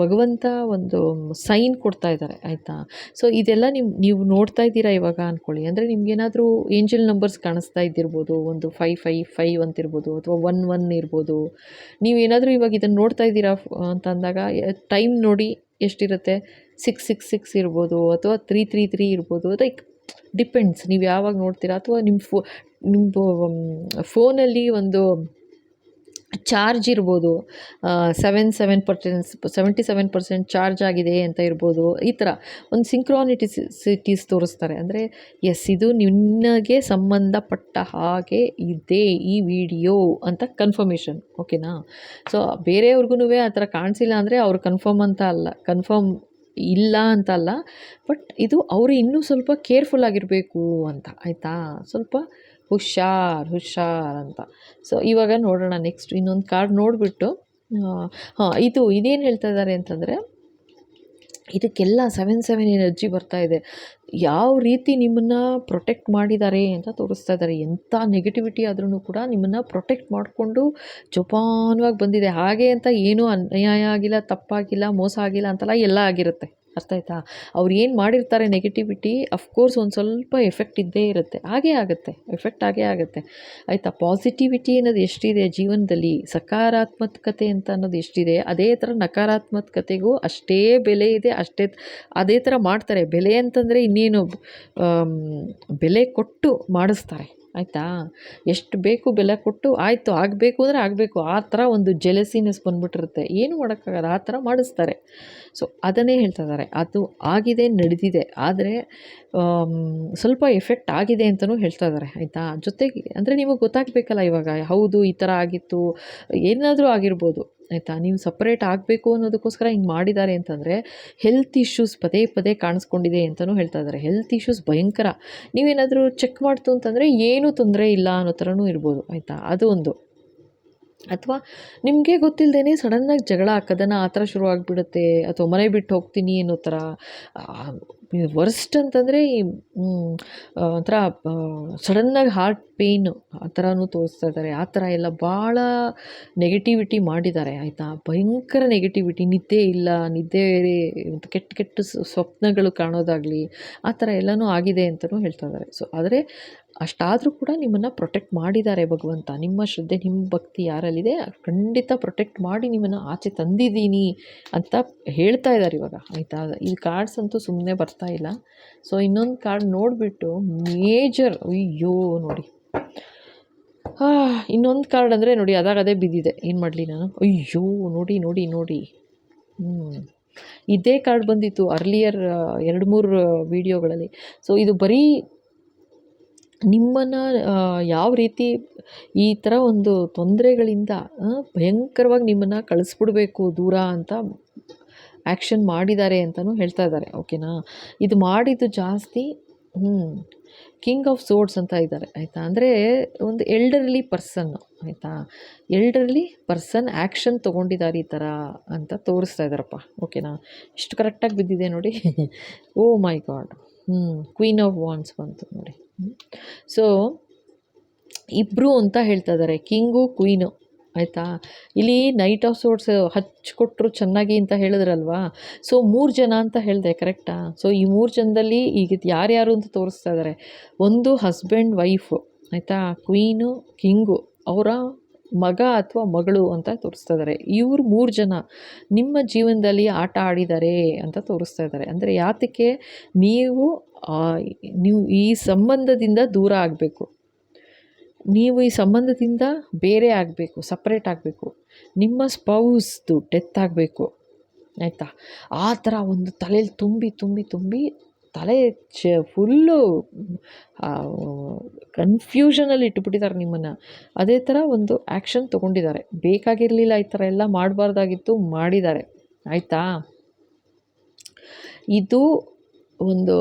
A: ಭಗವಂತ ಒಂದು ಸೈನ್ ಕೊಡ್ತಾ ಇದ್ದಾರೆ, ಆಯಿತಾ. ಸೊ ಇದೆಲ್ಲ ನೀವು ನೋಡ್ತಾ ಇದ್ದೀರಾ ಇವಾಗ ಅಂದ್ಕೊಳ್ಳಿ. ಅಂದರೆ ನಿಮ್ಗೇನಾದರೂ ಏಂಜಲ್ ನಂಬರ್ಸ್ ಕಾಣಿಸ್ತಾ ಇದ್ದಿರ್ಬೋದು, ಒಂದು 555 ಅಂತಿರ್ಬೋದು, ಅಥವಾ 11 ಇರ್ಬೋದು. ನೀವೇನಾದರೂ ಇವಾಗ ಇದನ್ನು ನೋಡ್ತಾ ಇದ್ದೀರಾ ಅಂತ ಅಂದಾಗ ಟೈಮ್ ನೋಡಿ ಎಷ್ಟಿರುತ್ತೆ, 666 ಇರ್ಬೋದು, ಅಥವಾ 333 ಇರ್ಬೋದು, ಲೈಕ್ ಡಿಪೆಂಡ್ಸ್ ನೀವು ಯಾವಾಗ ನೋಡ್ತೀರಾ. ಅಥವಾ ನಿಮ್ಮ ಫೋನಲ್ಲಿ ಒಂದು ಚಾರ್ಜ್ ಇರ್ಬೋದು, 77% ಚಾರ್ಜ್ ಆಗಿದೆ ಅಂತ ಇರ್ಬೋದು. ಈ ಥರ ಒಂದು ಸಿಂಕ್ರಾನಿಟಿಸಿಟೀಸ್ ತೋರಿಸ್ತಾರೆ. ಅಂದರೆ ಎಸ್ ಇದು ನಿನಗೆ ಸಂಬಂಧಪಟ್ಟ ಹಾಗೆ ಇದೆ ಈ ವಿಡಿಯೋ ಅಂತ ಕನ್ಫರ್ಮೇಷನ್, ಓಕೆನಾ. ಸೊ ಬೇರೆಯವ್ರಿಗೂ ಆ ಥರ ಕಾಣಿಸಿಲ್ಲ ಅಂದರೆ ಅವ್ರು ಕನ್ಫರ್ಮ್ ಅಂತ ಅಲ್ಲ, ಕನ್ಫರ್ಮ್ ಇಲ್ಲ ಅಂತ ಅಲ್ಲ, ಬಟ್ ಇದು ಅವರು ಇನ್ನೂ ಸ್ವಲ್ಪ ಕೇರ್ಫುಲ್ ಆಗಿರಬೇಕು ಅಂತ, ಆಯಿತಾ. ಸ್ವಲ್ಪ ಹುಷಾರ್ ಅಂತ. ಸೊ ಇವಾಗ ನೋಡೋಣ ನೆಕ್ಸ್ಟ್ ಇನ್ನೊಂದು ಕಾರ್ಡ್ ನೋಡಿಬಿಟ್ಟು, ಇದೇನು ಹೇಳ್ತಾ ಇದ್ದಾರೆ ಅಂತಂದರೆ, ಇದಕ್ಕೆಲ್ಲ 7 ಎನರ್ಜಿ ಬರ್ತಾ ಇದೆ. ಯಾವ ರೀತಿ ನಿಮ್ಮನ್ನು ಪ್ರೊಟೆಕ್ಟ್ ಮಾಡಿದ್ದಾರೆ ಅಂತ ತೋರಿಸ್ತಾ ಇದ್ದಾರೆ. ಎಂಥ ನೆಗೆಟಿವಿಟಿ ಆದ್ರೂ ಕೂಡ ನಿಮ್ಮನ್ನು ಪ್ರೊಟೆಕ್ಟ್ ಮಾಡಿಕೊಂಡು ಜೋಪಾನವಾಗಿ ಬಂದಿದೆ. ಹಾಗೆ ಅಂತ ಏನೂ ಅನ್ಯಾಯ ಆಗಿಲ್ಲ, ತಪ್ಪಾಗಿಲ್ಲ, ಮೋಸ ಆಗಿಲ್ಲ ಅಂತಲ್ಲ, ಎಲ್ಲ ಆಗಿರುತ್ತೆ. ಅರ್ಥ ಆಯ್ತಾ. ಅವ್ರು ಏನು ಮಾಡಿರ್ತಾರೆ ನೆಗೆಟಿವಿಟಿ, ಅಫ್ಕೋರ್ಸ್ ಒಂದು ಸ್ವಲ್ಪ ಎಫೆಕ್ಟ್ ಇದ್ದೇ ಇರುತ್ತೆ, ಹಾಗೇ ಆಗುತ್ತೆ, ಎಫೆಕ್ಟ್ ಆಗೇ ಆಗುತ್ತೆ, ಆಯಿತಾ. ಪಾಸಿಟಿವಿಟಿ ಅನ್ನೋದು ಎಷ್ಟಿದೆ ಜೀವನದಲ್ಲಿ, ಸಕಾರಾತ್ಮಕತೆ ಅಂತ ಅನ್ನೋದು ಎಷ್ಟಿದೆ, ಅದೇ ಥರ ನಕಾರಾತ್ಮಕತೆಗೂ ಅಷ್ಟೇ ಬೆಲೆ ಇದೆ, ಅದೇ ಥರ ಮಾಡ್ತಾರೆ. ಬೆಲೆ ಅಂತಂದರೆ ಇನ್ನೇನು, ಬೆಲೆ ಕೊಟ್ಟು ಮಾಡಿಸ್ತಾರೆ, ಆಯಿತಾ. ಎಷ್ಟು ಬೇಕು ಬೆಲೆ ಕೊಟ್ಟು, ಆಯಿತು ಆಗಬೇಕು ಅಂದರೆ ಆಗಬೇಕು, ಆ ಥರ ಒಂದು ಜೆಲಸಿನೆಸ್ ಬಂದ್ಬಿಟ್ಟಿರುತ್ತೆ, ಏನು ಮಾಡೋಕ್ಕಾಗಲ್ಲ, ಆ ಥರ ಮಾಡಿಸ್ತಾರೆ. ಸೊ ಅದನ್ನೇ ಹೇಳ್ತಾ ಇದ್ದಾರೆ, ಅದು ಆಗಿದೆ, ನಡೆದಿದೆ, ಆದರೆ ಸ್ವಲ್ಪ ಎಫೆಕ್ಟ್ ಆಗಿದೆ ಅಂತಲೂ ಹೇಳ್ತಾ ಇದ್ದಾರೆ, ಆಯಿತಾ. ಜೊತೆಗೆ ಅಂದರೆ ನಿಮಗೆ ಗೊತ್ತಾಗಬೇಕಲ್ಲ ಇವಾಗ, ಹೌದು ಈ ಥರ ಆಗಿತ್ತು, ಏನಾದರೂ ಆಗಿರ್ಬೋದು, ಆಯಿತಾ. ನೀವು ಸಪ್ರೇಟ್ ಆಗಬೇಕು ಅನ್ನೋದಕ್ಕೋಸ್ಕರ ಹಿಂಗೆ ಮಾಡಿದ್ದಾರೆ ಅಂತಂದರೆ ಹೆಲ್ತ್ ಇಶ್ಯೂಸ್ ಪದೇ ಕಾಣಿಸ್ಕೊಂಡಿದೆ ಅಂತಲೂ ಹೇಳ್ತಾ ಇದ್ದಾರೆ. ಹೆಲ್ತ್ ಇಶ್ಯೂಸ್ ಭಯಂಕರ. ನೀವೇನಾದರೂ ಚೆಕ್ ಮಾಡ್ತು ಅಂತಂದರೆ ಏನೂ ತೊಂದರೆ ಇಲ್ಲ ಅನ್ನೋ ಥರನೂ ಇರ್ಬೋದು, ಆಯಿತಾ. ಅದು ಒಂದು. ಅಥವಾ ನಿಮಗೆ ಗೊತ್ತಿಲ್ಲದೇ ಸಡನ್ನಾಗಿ ಜಗಳ ಕದನ ಆ ಥರ ಶುರುವಾಗ್ಬಿಡುತ್ತೆ, ಅಥವಾ ಮನೆ ಬಿಟ್ಟು ಹೋಗ್ತೀನಿ ಅನ್ನೋ ಥರ ವರ್ಸ್ಟ್ ಅಂತಂದರೆ ಈ ಒಂಥರ ಸಡನ್ನಾಗಿ ಹಾರ್ಟ್ ಪೇಯ್ನು ಆ ಥರನೂ ತೋರಿಸ್ತಾ ಇದ್ದಾರೆ. ಆ ಥರ ಎಲ್ಲ ಭಾಳ ನೆಗೆಟಿವಿಟಿ ಮಾಡಿದ್ದಾರೆ ಆಯಿತಾ. ಭಯಂಕರ ನೆಗೆಟಿವಿಟಿ, ನಿದ್ದೆ ಇಲ್ಲ, ನಿದ್ದೆ ಕೆಟ್ಟ ಕೆಟ್ಟ ಸ್ವಪ್ನಗಳು ಕಾಣೋದಾಗಲಿ ಆ ಥರ ಎಲ್ಲನೂ ಆಗಿದೆ ಅಂತಲೂ ಹೇಳ್ತಾ ಇದ್ದಾರೆ. ಸೊ ಆದರೆ ಅಷ್ಟಾದರೂ ಕೂಡ ನಿಮ್ಮನ್ನು ಪ್ರೊಟೆಕ್ಟ್ ಮಾಡಿದ್ದಾರೆ ಭಗವಂತ. ನಿಮ್ಮ ಶ್ರದ್ಧೆ, ನಿಮ್ಮ ಭಕ್ತಿ ಯಾರಲ್ಲಿದೆ ಖಂಡಿತ ಪ್ರೊಟೆಕ್ಟ್ ಮಾಡಿ ನಿಮ್ಮನ್ನು ಆಚೆ ತಂದಿದ್ದೀನಿ ಅಂತ ಹೇಳ್ತಾ ಇದ್ದಾರೆ ಇವಾಗ ಆಯಿತಾ. ಈ ಕಾರ್ಡ್ಸ್ ಅಂತೂ ಸುಮ್ಮನೆ ಬರ್ತಾ ಇಲ್ಲ. ಸೊ ಇನ್ನೊಂದು ಕಾರ್ಡ್ ನೋಡಿಬಿಟ್ಟು ಮೇಜರ್, ಅಯ್ಯೋ ನೋಡಿ, ಇನ್ನೊಂದು ಕಾರ್ಡ್ ಅಂದರೆ ನೋಡಿ ಅದೇ ಬಿದ್ದಿದೆ, ಏನು ಮಾಡಲಿ ನಾನು. ಅಯ್ಯೋ ನೋಡಿ ನೋಡಿ ನೋಡಿ, ಇದೇ ಕಾರ್ಡ್ ಬಂದಿತ್ತು ಅರ್ಲಿಯರ್ 2-3 ವೀಡಿಯೋಗಳಲ್ಲಿ. ಸೊ ಇದು ಬರೀ ನಿಮ್ಮನ್ನು ಯಾವ ರೀತಿ ಈ ಥರ ಒಂದು ತೊಂದರೆಗಳಿಂದ ಭಯಂಕರವಾಗಿ ನಿಮ್ಮನ್ನು ಕಳಿಸ್ಬಿಡ್ಬೇಕು ದೂರ ಅಂತ ಆ್ಯಕ್ಷನ್ ಮಾಡಿದ್ದಾರೆ ಅಂತಲೂ ಹೇಳ್ತಾ ಇದ್ದಾರೆ. ಓಕೆನಾ. ಇದು ಮಾಡಿದ್ದು ಜಾಸ್ತಿ ಕಿಂಗ್ ಆಫ್ ಸೋರ್ಡ್ಸ್ ಅಂತ ಇದ್ದಾರೆ ಆಯಿತಾ. ಅಂದರೆ ಒಂದು ಎಲ್ಡರ್ಲಿ ಪರ್ಸನ್ ಆಯಿತಾ, ಎಲ್ಡರ್ಲಿ ಪರ್ಸನ್ ಆ್ಯಕ್ಷನ್ ತೊಗೊಂಡಿದ್ದಾರೆ ಈ ಥರ ಅಂತ ತೋರಿಸ್ತಾ ಇದ್ದಾರಪ್ಪ. ಓಕೆನಾ. ಇಷ್ಟು ಕರೆಕ್ಟಾಗಿ ಬಿದ್ದಿದೆ ನೋಡಿ. ಓ ಮೈ ಗಾಡ್. ಕ್ವೀನ್ ಆಫ್ ವಾಂಡ್ಸ್ ಬಂತು ನೋಡಿ. ಸೊ ಇಬ್ಬರು ಅಂತ ಹೇಳ್ತಾ ಇದ್ದಾರೆ, ಕಿಂಗು ಕ್ವೀನು ಆಯಿತಾ. ಇಲ್ಲಿ ನೈಟ್ ಆಫ್ ಸೋರ್ಡ್ಸ್ ಹಚ್ಕೊಟ್ರು ಚೆನ್ನಾಗಿ ಅಂತ ಹೇಳಿದ್ರಲ್ವಾ. ಸೊ 3 ಜನ ಅಂತ ಹೇಳಿದೆ, ಕರೆಕ್ಟಾ. ಸೊ ಈ 3 ಜನದಲ್ಲಿ ಈಗ ಯಾರ್ಯಾರು ಅಂತ ತೋರಿಸ್ತಾ ಇದ್ದಾರೆ. ಒಂದು ಹಸ್ಬೆಂಡ್ ವೈಫು ಆಯಿತಾ, ಕ್ವೀನು ಕಿಂಗು ಅವರ ಮಗ ಅಥವಾ ಮಗಳು ಅಂತ ತೋರಿಸ್ತಾ ಇದ್ದಾರೆ. ಇವರು 3 ಜನ ನಿಮ್ಮ ಜೀವನದಲ್ಲಿ ಆಟ ಆಡಿದ್ದಾರೆ ಅಂತ ತೋರಿಸ್ತಾ ಇದ್ದಾರೆ. ಅಂದರೆ ಯಾತಕ್ಕೆ ನೀವು ಈ ಸಂಬಂಧದಿಂದ ದೂರ ಆಗಬೇಕು, ನೀವು ಈ ಸಂಬಂಧದಿಂದ ಬೇರೆ ಆಗಬೇಕು, ಸಪ್ರೇಟ್ ಆಗಬೇಕು, ನಿಮ್ಮ ಸ್ಪೌಸ್ದು ಡೆತ್ ಆಗಬೇಕು ಆಯಿತಾ. ಆ ಥರ ಒಂದು ತಲೆಯಲ್ಲಿ ತುಂಬಿ ತಲೆ ಫುಲ್ಲು ಕನ್ಫ್ಯೂಷನಲ್ಲಿ ಇಟ್ಬಿಟ್ಟಿದ್ದಾರೆ ನಿಮ್ಮನ್ನು. ಅದೇ ಥರ ಒಂದು ಆ್ಯಕ್ಷನ್ ತೊಗೊಂಡಿದ್ದಾರೆ. ಬೇಕಾಗಿರಲಿಲ್ಲ, ಈ ಥರ ಎಲ್ಲ ಮಾಡಬಾರ್ದಾಗಿತ್ತು, ಮಾಡಿದ್ದಾರೆ ಆಯಿತಾ. ಇದು ಒಂದು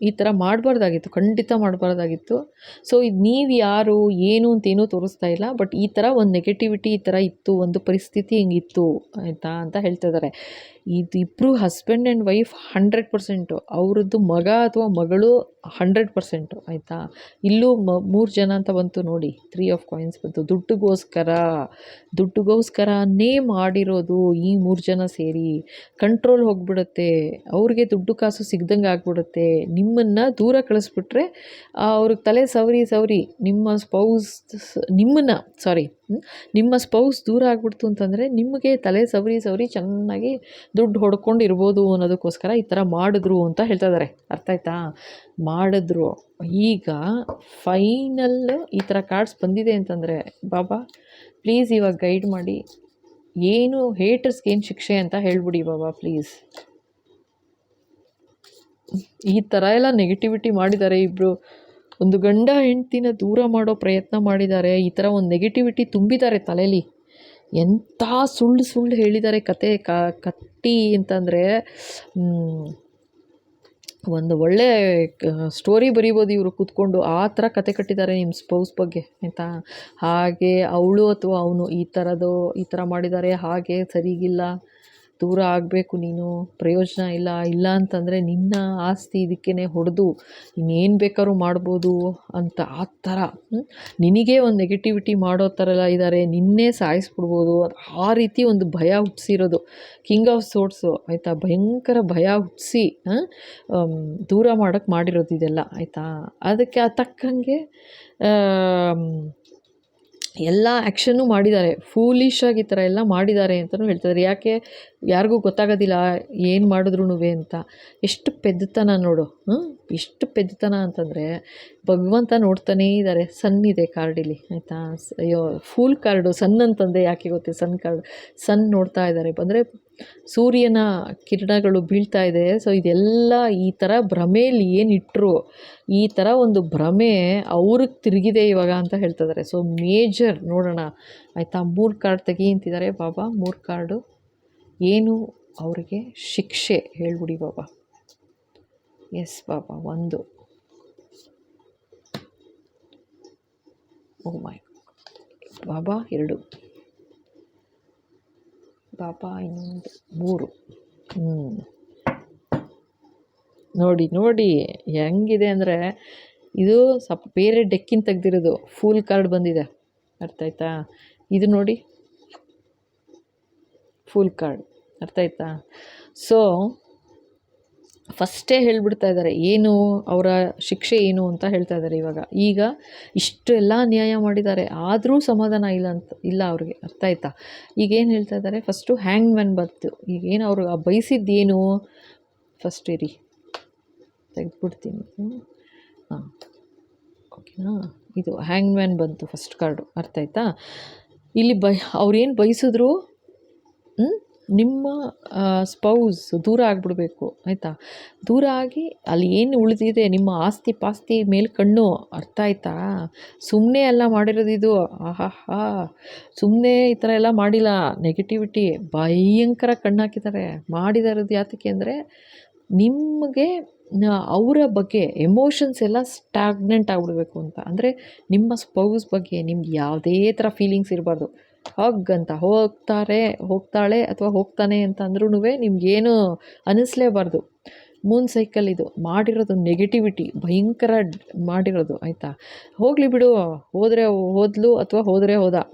A: ಈ ಥರ ಮಾಡಬಾರ್ದಾಗಿತ್ತು, ಖಂಡಿತ ಮಾಡಬಾರ್ದಾಗಿತ್ತು. ಸೊ ಇದು ನೀವು ಯಾರು ಏನು ಅಂತೇನೂ ತೋರಿಸ್ತಾ ಇಲ್ಲ, ಬಟ್ ಈ ಥರ ಒಂದು ನೆಗೆಟಿವಿಟಿ ಈ ಥರ ಇತ್ತು, ಒಂದು ಪರಿಸ್ಥಿತಿ ಹಿಂಗಿತ್ತು ಆಯಿತಾ ಅಂತ ಹೇಳ್ತಾ ಇದ್ದಾರೆ. ಇದು ಇಬ್ಬರು ಹಸ್ಬೆಂಡ್ ಆ್ಯಂಡ್ ವೈಫ್ 100%, ಅವ್ರದ್ದು ಮಗ ಅಥವಾ ಮಗಳು 100% ಆಯಿತಾ. ಇಲ್ಲೂ 3 ಜನ ಅಂತ ಬಂತು ನೋಡಿ, 3 ಆಫ್ ಕಾಯಿನ್ಸ್ ಬಂತು. ದುಡ್ಡುಗೋಸ್ಕರನೇ ಮಾಡಿರೋದು ಈ 3 ಜನ ಸೇರಿ. ಕಂಟ್ರೋಲ್ ಹೋಗ್ಬಿಡುತ್ತೆ, ಅವ್ರಿಗೆ ದುಡ್ಡು ಕಾಸು ಸಿಗ್ದಂಗೆ ಆಗ್ಬಿಡುತ್ತೆ. ನಿಮ್ಮನ್ನು ದೂರ ಕಳಿಸ್ಬಿಟ್ರೆ ಅವ್ರಿಗೆ ತಲೆ ಸವರಿ ನಿಮ್ಮ ಸ್ಪೌಸ್ ದೂರ ಆಗ್ಬಿಡ್ತು ಅಂತಂದರೆ ನಿಮಗೆ ತಲೆ ಸವರಿ ಚೆನ್ನಾಗಿ ದುಡ್ಡು ಹೊಡ್ಕೊಂಡು ಇರ್ಬೋದು ಅನ್ನೋದಕ್ಕೋಸ್ಕರ ಈ ಥರ ಮಾಡಿದ್ರು ಅಂತ ಹೇಳ್ತಾ ಇದ್ದಾರೆ. ಅರ್ಥ ಆಯ್ತಾ. ಮಾಡಿದ್ರು. ಈಗ ಫೈನಲ್ ಈ ಥರ ಕಾರ್ಡ್ಸ್ ಬಂದಿದೆ ಅಂತಂದರೆ ಬಾಬಾ ಪ್ಲೀಸ್ ಇವಾಗ ಗೈಡ್ ಮಾಡಿ, ಏನು ಹೇಟರ್ಸ್ಗೆ ಏನು ಶಿಕ್ಷೆ ಅಂತ ಹೇಳ್ಬಿಡಿ ಬಾಬಾ ಪ್ಲೀಸ್. ಈ ಥರ ಎಲ್ಲ ನೆಗೆಟಿವಿಟಿ ಮಾಡಿದ್ದಾರೆ ಇಬ್ಬರು. ಒಂದು ಗಂಡ ಹೆಂಡ್ತಿನ ದೂರ ಮಾಡೋ ಪ್ರಯತ್ನ ಮಾಡಿದ್ದಾರೆ. ಈ ಥರ ಒಂದು ನೆಗೆಟಿವಿಟಿ ತುಂಬಿದ್ದಾರೆ ತಲೆಯಲ್ಲಿ. ಎಂಥ ಸುಳ್ಳು ಹೇಳಿದ್ದಾರೆ ಕಟ್ಟಿ ಅಂತಂದರೆ ಒಂದು ಒಳ್ಳೆ ಸ್ಟೋರಿ ಬರೀಬೋದು ಇವರು ಕೂತ್ಕೊಂಡು. ಆ ಥರ ಕತೆ ಕಟ್ಟಿದ್ದಾರೆ ನಿಮ್ಮ ಸ್ಪೌಸ್ ಬಗ್ಗೆ ಆಯಿತಾ. ಹಾಗೆ ಅವಳು ಅಥವಾ ಅವನು ಈ ಥರ ಮಾಡಿದ್ದಾರೆ, ಹಾಗೆ ಸರಿಗಿಲ್ಲ, ದೂರ ಆಗಬೇಕು ನೀನು, ಪ್ರಯೋಜನ ಇಲ್ಲ ಅಂತಂದರೆ ನಿನ್ನ ಆಸ್ತಿ ಇದಕ್ಕೇ ಹೊಡೆದು ಇನ್ನೇನು ಬೇಕಾದ್ರೂ ಮಾಡ್ಬೋದು ಅಂತ ಆ ಥರ ನಿನಗೇ ಒಂದು ನೆಗೆಟಿವಿಟಿ ಮಾಡೋ ಥರ ಎಲ್ಲ ಇದ್ದಾರೆ. ನಿನ್ನೆ ಸಾಯಿಸ್ಬಿಡ್ಬೋದು, ಆ ರೀತಿ ಒಂದು ಭಯ ಹುಟ್ಟಿಸಿರೋದು ಕಿಂಗ್ ಆಫ್ ಸೋರ್ಡ್ಸು ಆಯಿತಾ. ಭಯಂಕರ ಭಯ ಹುಟ್ಟಿಸಿ ದೂರ ಮಾಡೋಕ್ಕೆ ಮಾಡಿರೋದು ಇದೆಲ್ಲ ಆಯಿತಾ. ಅದಕ್ಕೆ ತಕ್ಕಂಗೆ ಎಲ್ಲ ಆ್ಯಕ್ಷನ್ನು ಮಾಡಿದ್ದಾರೆ. ಫೂಲಿಶಾಗಿ ಈ ಥರ ಎಲ್ಲ ಮಾಡಿದ್ದಾರೆ ಅಂತಲೂ ಹೇಳ್ತಾರೆ. ಯಾರಿಗೂ ಗೊತ್ತಾಗೋದಿಲ್ಲ ಏನು ಮಾಡಿದ್ರು ಅಂತ. ಎಷ್ಟು ಪೆದ್ದತನ ನೋಡು, ಎಷ್ಟು ಪೆದ್ದತನ ಅಂತಂದರೆ ಭಗವಂತ ನೋಡ್ತಾನೇ ಇದ್ದಾರೆ. ಸನ್ ಇದೆ ಕಾರ್ಡಿಲಿ ಆಯಿತಾ. ಅಯ್ಯೋ ಫೂಲ್ ಕಾರ್ಡು, ಸನ್ ಅಂತಂದೆ ಯಾಕೆ ಗೊತ್ತಿಲ್ಲ, ಸನ್ ಕಾರ್ಡ್. ಸನ್ ನೋಡ್ತಾ ಇದ್ದಾರೆ ಅಂದರೆ ಸೂರ್ಯನ ಕಿರಣಗಳು ಬೀಳ್ತಾ ಇದೆ. ಸೊ ಇದೆಲ್ಲ ಈ ಥರ ಭ್ರಮೆಯಲ್ಲಿ ಏನಿಟ್ಟರು, ಈ ಥರ ಒಂದು ಭ್ರಮೆ ಅವ್ರಿಗೆ ತಿರುಗಿದೆ ಇವಾಗ ಅಂತ ಹೇಳ್ತಾ ಇದ್ದಾರೆ. ಸೊ ಮೇಜರ್ ನೋಡೋಣ ಆಯಿತಾ. 3 ಕಾರ್ಡ್ ತೆಗಿ ಅಂತಿದ್ದಾರೆ ಬಾಬಾ. 3 ಕಾರ್ಡು ಏನು ಅವ್ರಿಗೆ ಶಿಕ್ಷೆ ಹೇಳ್ಬಿಡಿ ಬಾಬಾ. ಎಸ್ ಬಾಬಾ. 1, ಓ ಮೈ ಬಾಬಾ. 2 ಬಾಬಾ. ಇನ್ನೊಂದು 3. ನೋಡಿ ನೋಡಿ ಹೆಂಗಿದೆ ಅಂದರೆ, ಇದು ಸ್ವಲ್ಪ ಬೇರೆ ಡೆಕ್ಕಿನ ತೆಗ್ದಿರೋದು, ಫುಲ್ ಕಾರ್ಡ್ ಬಂದಿದೆ. ಅರ್ಥ ಆಯ್ತಾ? ಇದು ನೋಡಿ ಫುಲ್ ಕಾರ್ಡ್. ಅರ್ಥ ಆಯ್ತಾ? ಸೊ ಫಸ್ಟೇ ಹೇಳಿಬಿಡ್ತಾ ಇದ್ದಾರೆ ಏನು ಅವರ ಶಿಕ್ಷೆ ಏನು ಅಂತ ಹೇಳ್ತಾ ಇದ್ದಾರೆ ಇವಾಗ. ಈಗ ಇಷ್ಟೆಲ್ಲ ನ್ಯಾಯ ಮಾಡಿದ್ದಾರೆ, ಆದರೂ ಸಮಾಧಾನ ಇಲ್ಲ ಅವ್ರಿಗೆ. ಅರ್ಥ ಆಯ್ತಾ? ಈಗೇನು ಹೇಳ್ತಾ ಇದ್ದಾರೆ, ಫಸ್ಟು ಹ್ಯಾಂಗ್ ಮ್ಯಾನ್ ಬಂತು. ಈಗೇನು ಅವರು ಬಯಸಿದ್ದೇನು, ಫಸ್ಟ್ ಇರಿ ತೆಗೆದ್ಬಿಡ್ತೀನಿ. ಹಾಂ, ಓಕೆನಾ? ಇದು ಹ್ಯಾಂಗ್ ಮ್ಯಾನ್ ಬಂತು ಫಸ್ಟ್ ಕಾರ್ಡು. ಅರ್ಥ ಆಯ್ತಾ? ಇಲ್ಲಿ ಅವ್ರೇನು ಬಯಸಿದ್ರು, ನಿಮ್ಮ ಸ್ಪೌಸ್ ದೂರ ಆಗಿಬಿಡ್ಬೇಕು. ಆಯಿತಾ? ದೂರ ಆಗಿ ಅಲ್ಲಿ ಏನು ಉಳಿದಿದೆ ನಿಮ್ಮ ಆಸ್ತಿ ಪಾಸ್ತಿ ಮೇಲೆ ಕಣ್ಣು. ಅರ್ಥ ಆಯ್ತಾ? ಸುಮ್ಮನೆ ಎಲ್ಲ ಮಾಡಿರೋದು ಇದು. ಆಹಾಹಾ, ಸುಮ್ಮನೆ ಈ ಥರ ಎಲ್ಲ ಮಾಡಿಲ್ಲ. ನೆಗೆಟಿವಿಟಿ ಭಯಂಕರ ಕಣ್ಣು ಹಾಕಿದ್ದಾರೆ. ಮಾಡಿದಾರದು ಯಾತಕ್ಕೆ ಅಂದರೆ, ನಿಮಗೆ ಅವರ ಬಗ್ಗೆ ಎಮೋಷನ್ಸ್ ಎಲ್ಲ ಸ್ಟಾಗ್ನೆಂಟ್ ಆಗಿಬಿಡ್ಬೇಕು ಅಂತ. ಅಂದರೆ ನಿಮ್ಮ ಸ್ಪೌಸ್ ಬಗ್ಗೆ ನಿಮ್ಗೆ ಯಾವುದೇ ಥರ ಫೀಲಿಂಗ್ಸ್ ಇರಬಾರ್ದು. ಅಂತ ಹೋಗ್ತಾಳೆ ಅಥವಾ ಹೋಗ್ತಾನೆ ಅಂತ ಅಂದ್ರೂ ನಿಮ್ಗೇನು ಅನ್ನಿಸ್ಲೇಬಾರ್ದು. ಮೂನ್ ಸೈಕಲ್ ಇದು ಮಾಡಿರೋದು, ನೆಗೆಟಿವಿಟಿ ಭಯಂಕರ ಮಾಡಿರೋದು. ಆಯಿತಾ? ಹೋಗಲಿ ಬಿಡು, ಹೋದ್ಲು ಅಥವಾ ಹೋದ,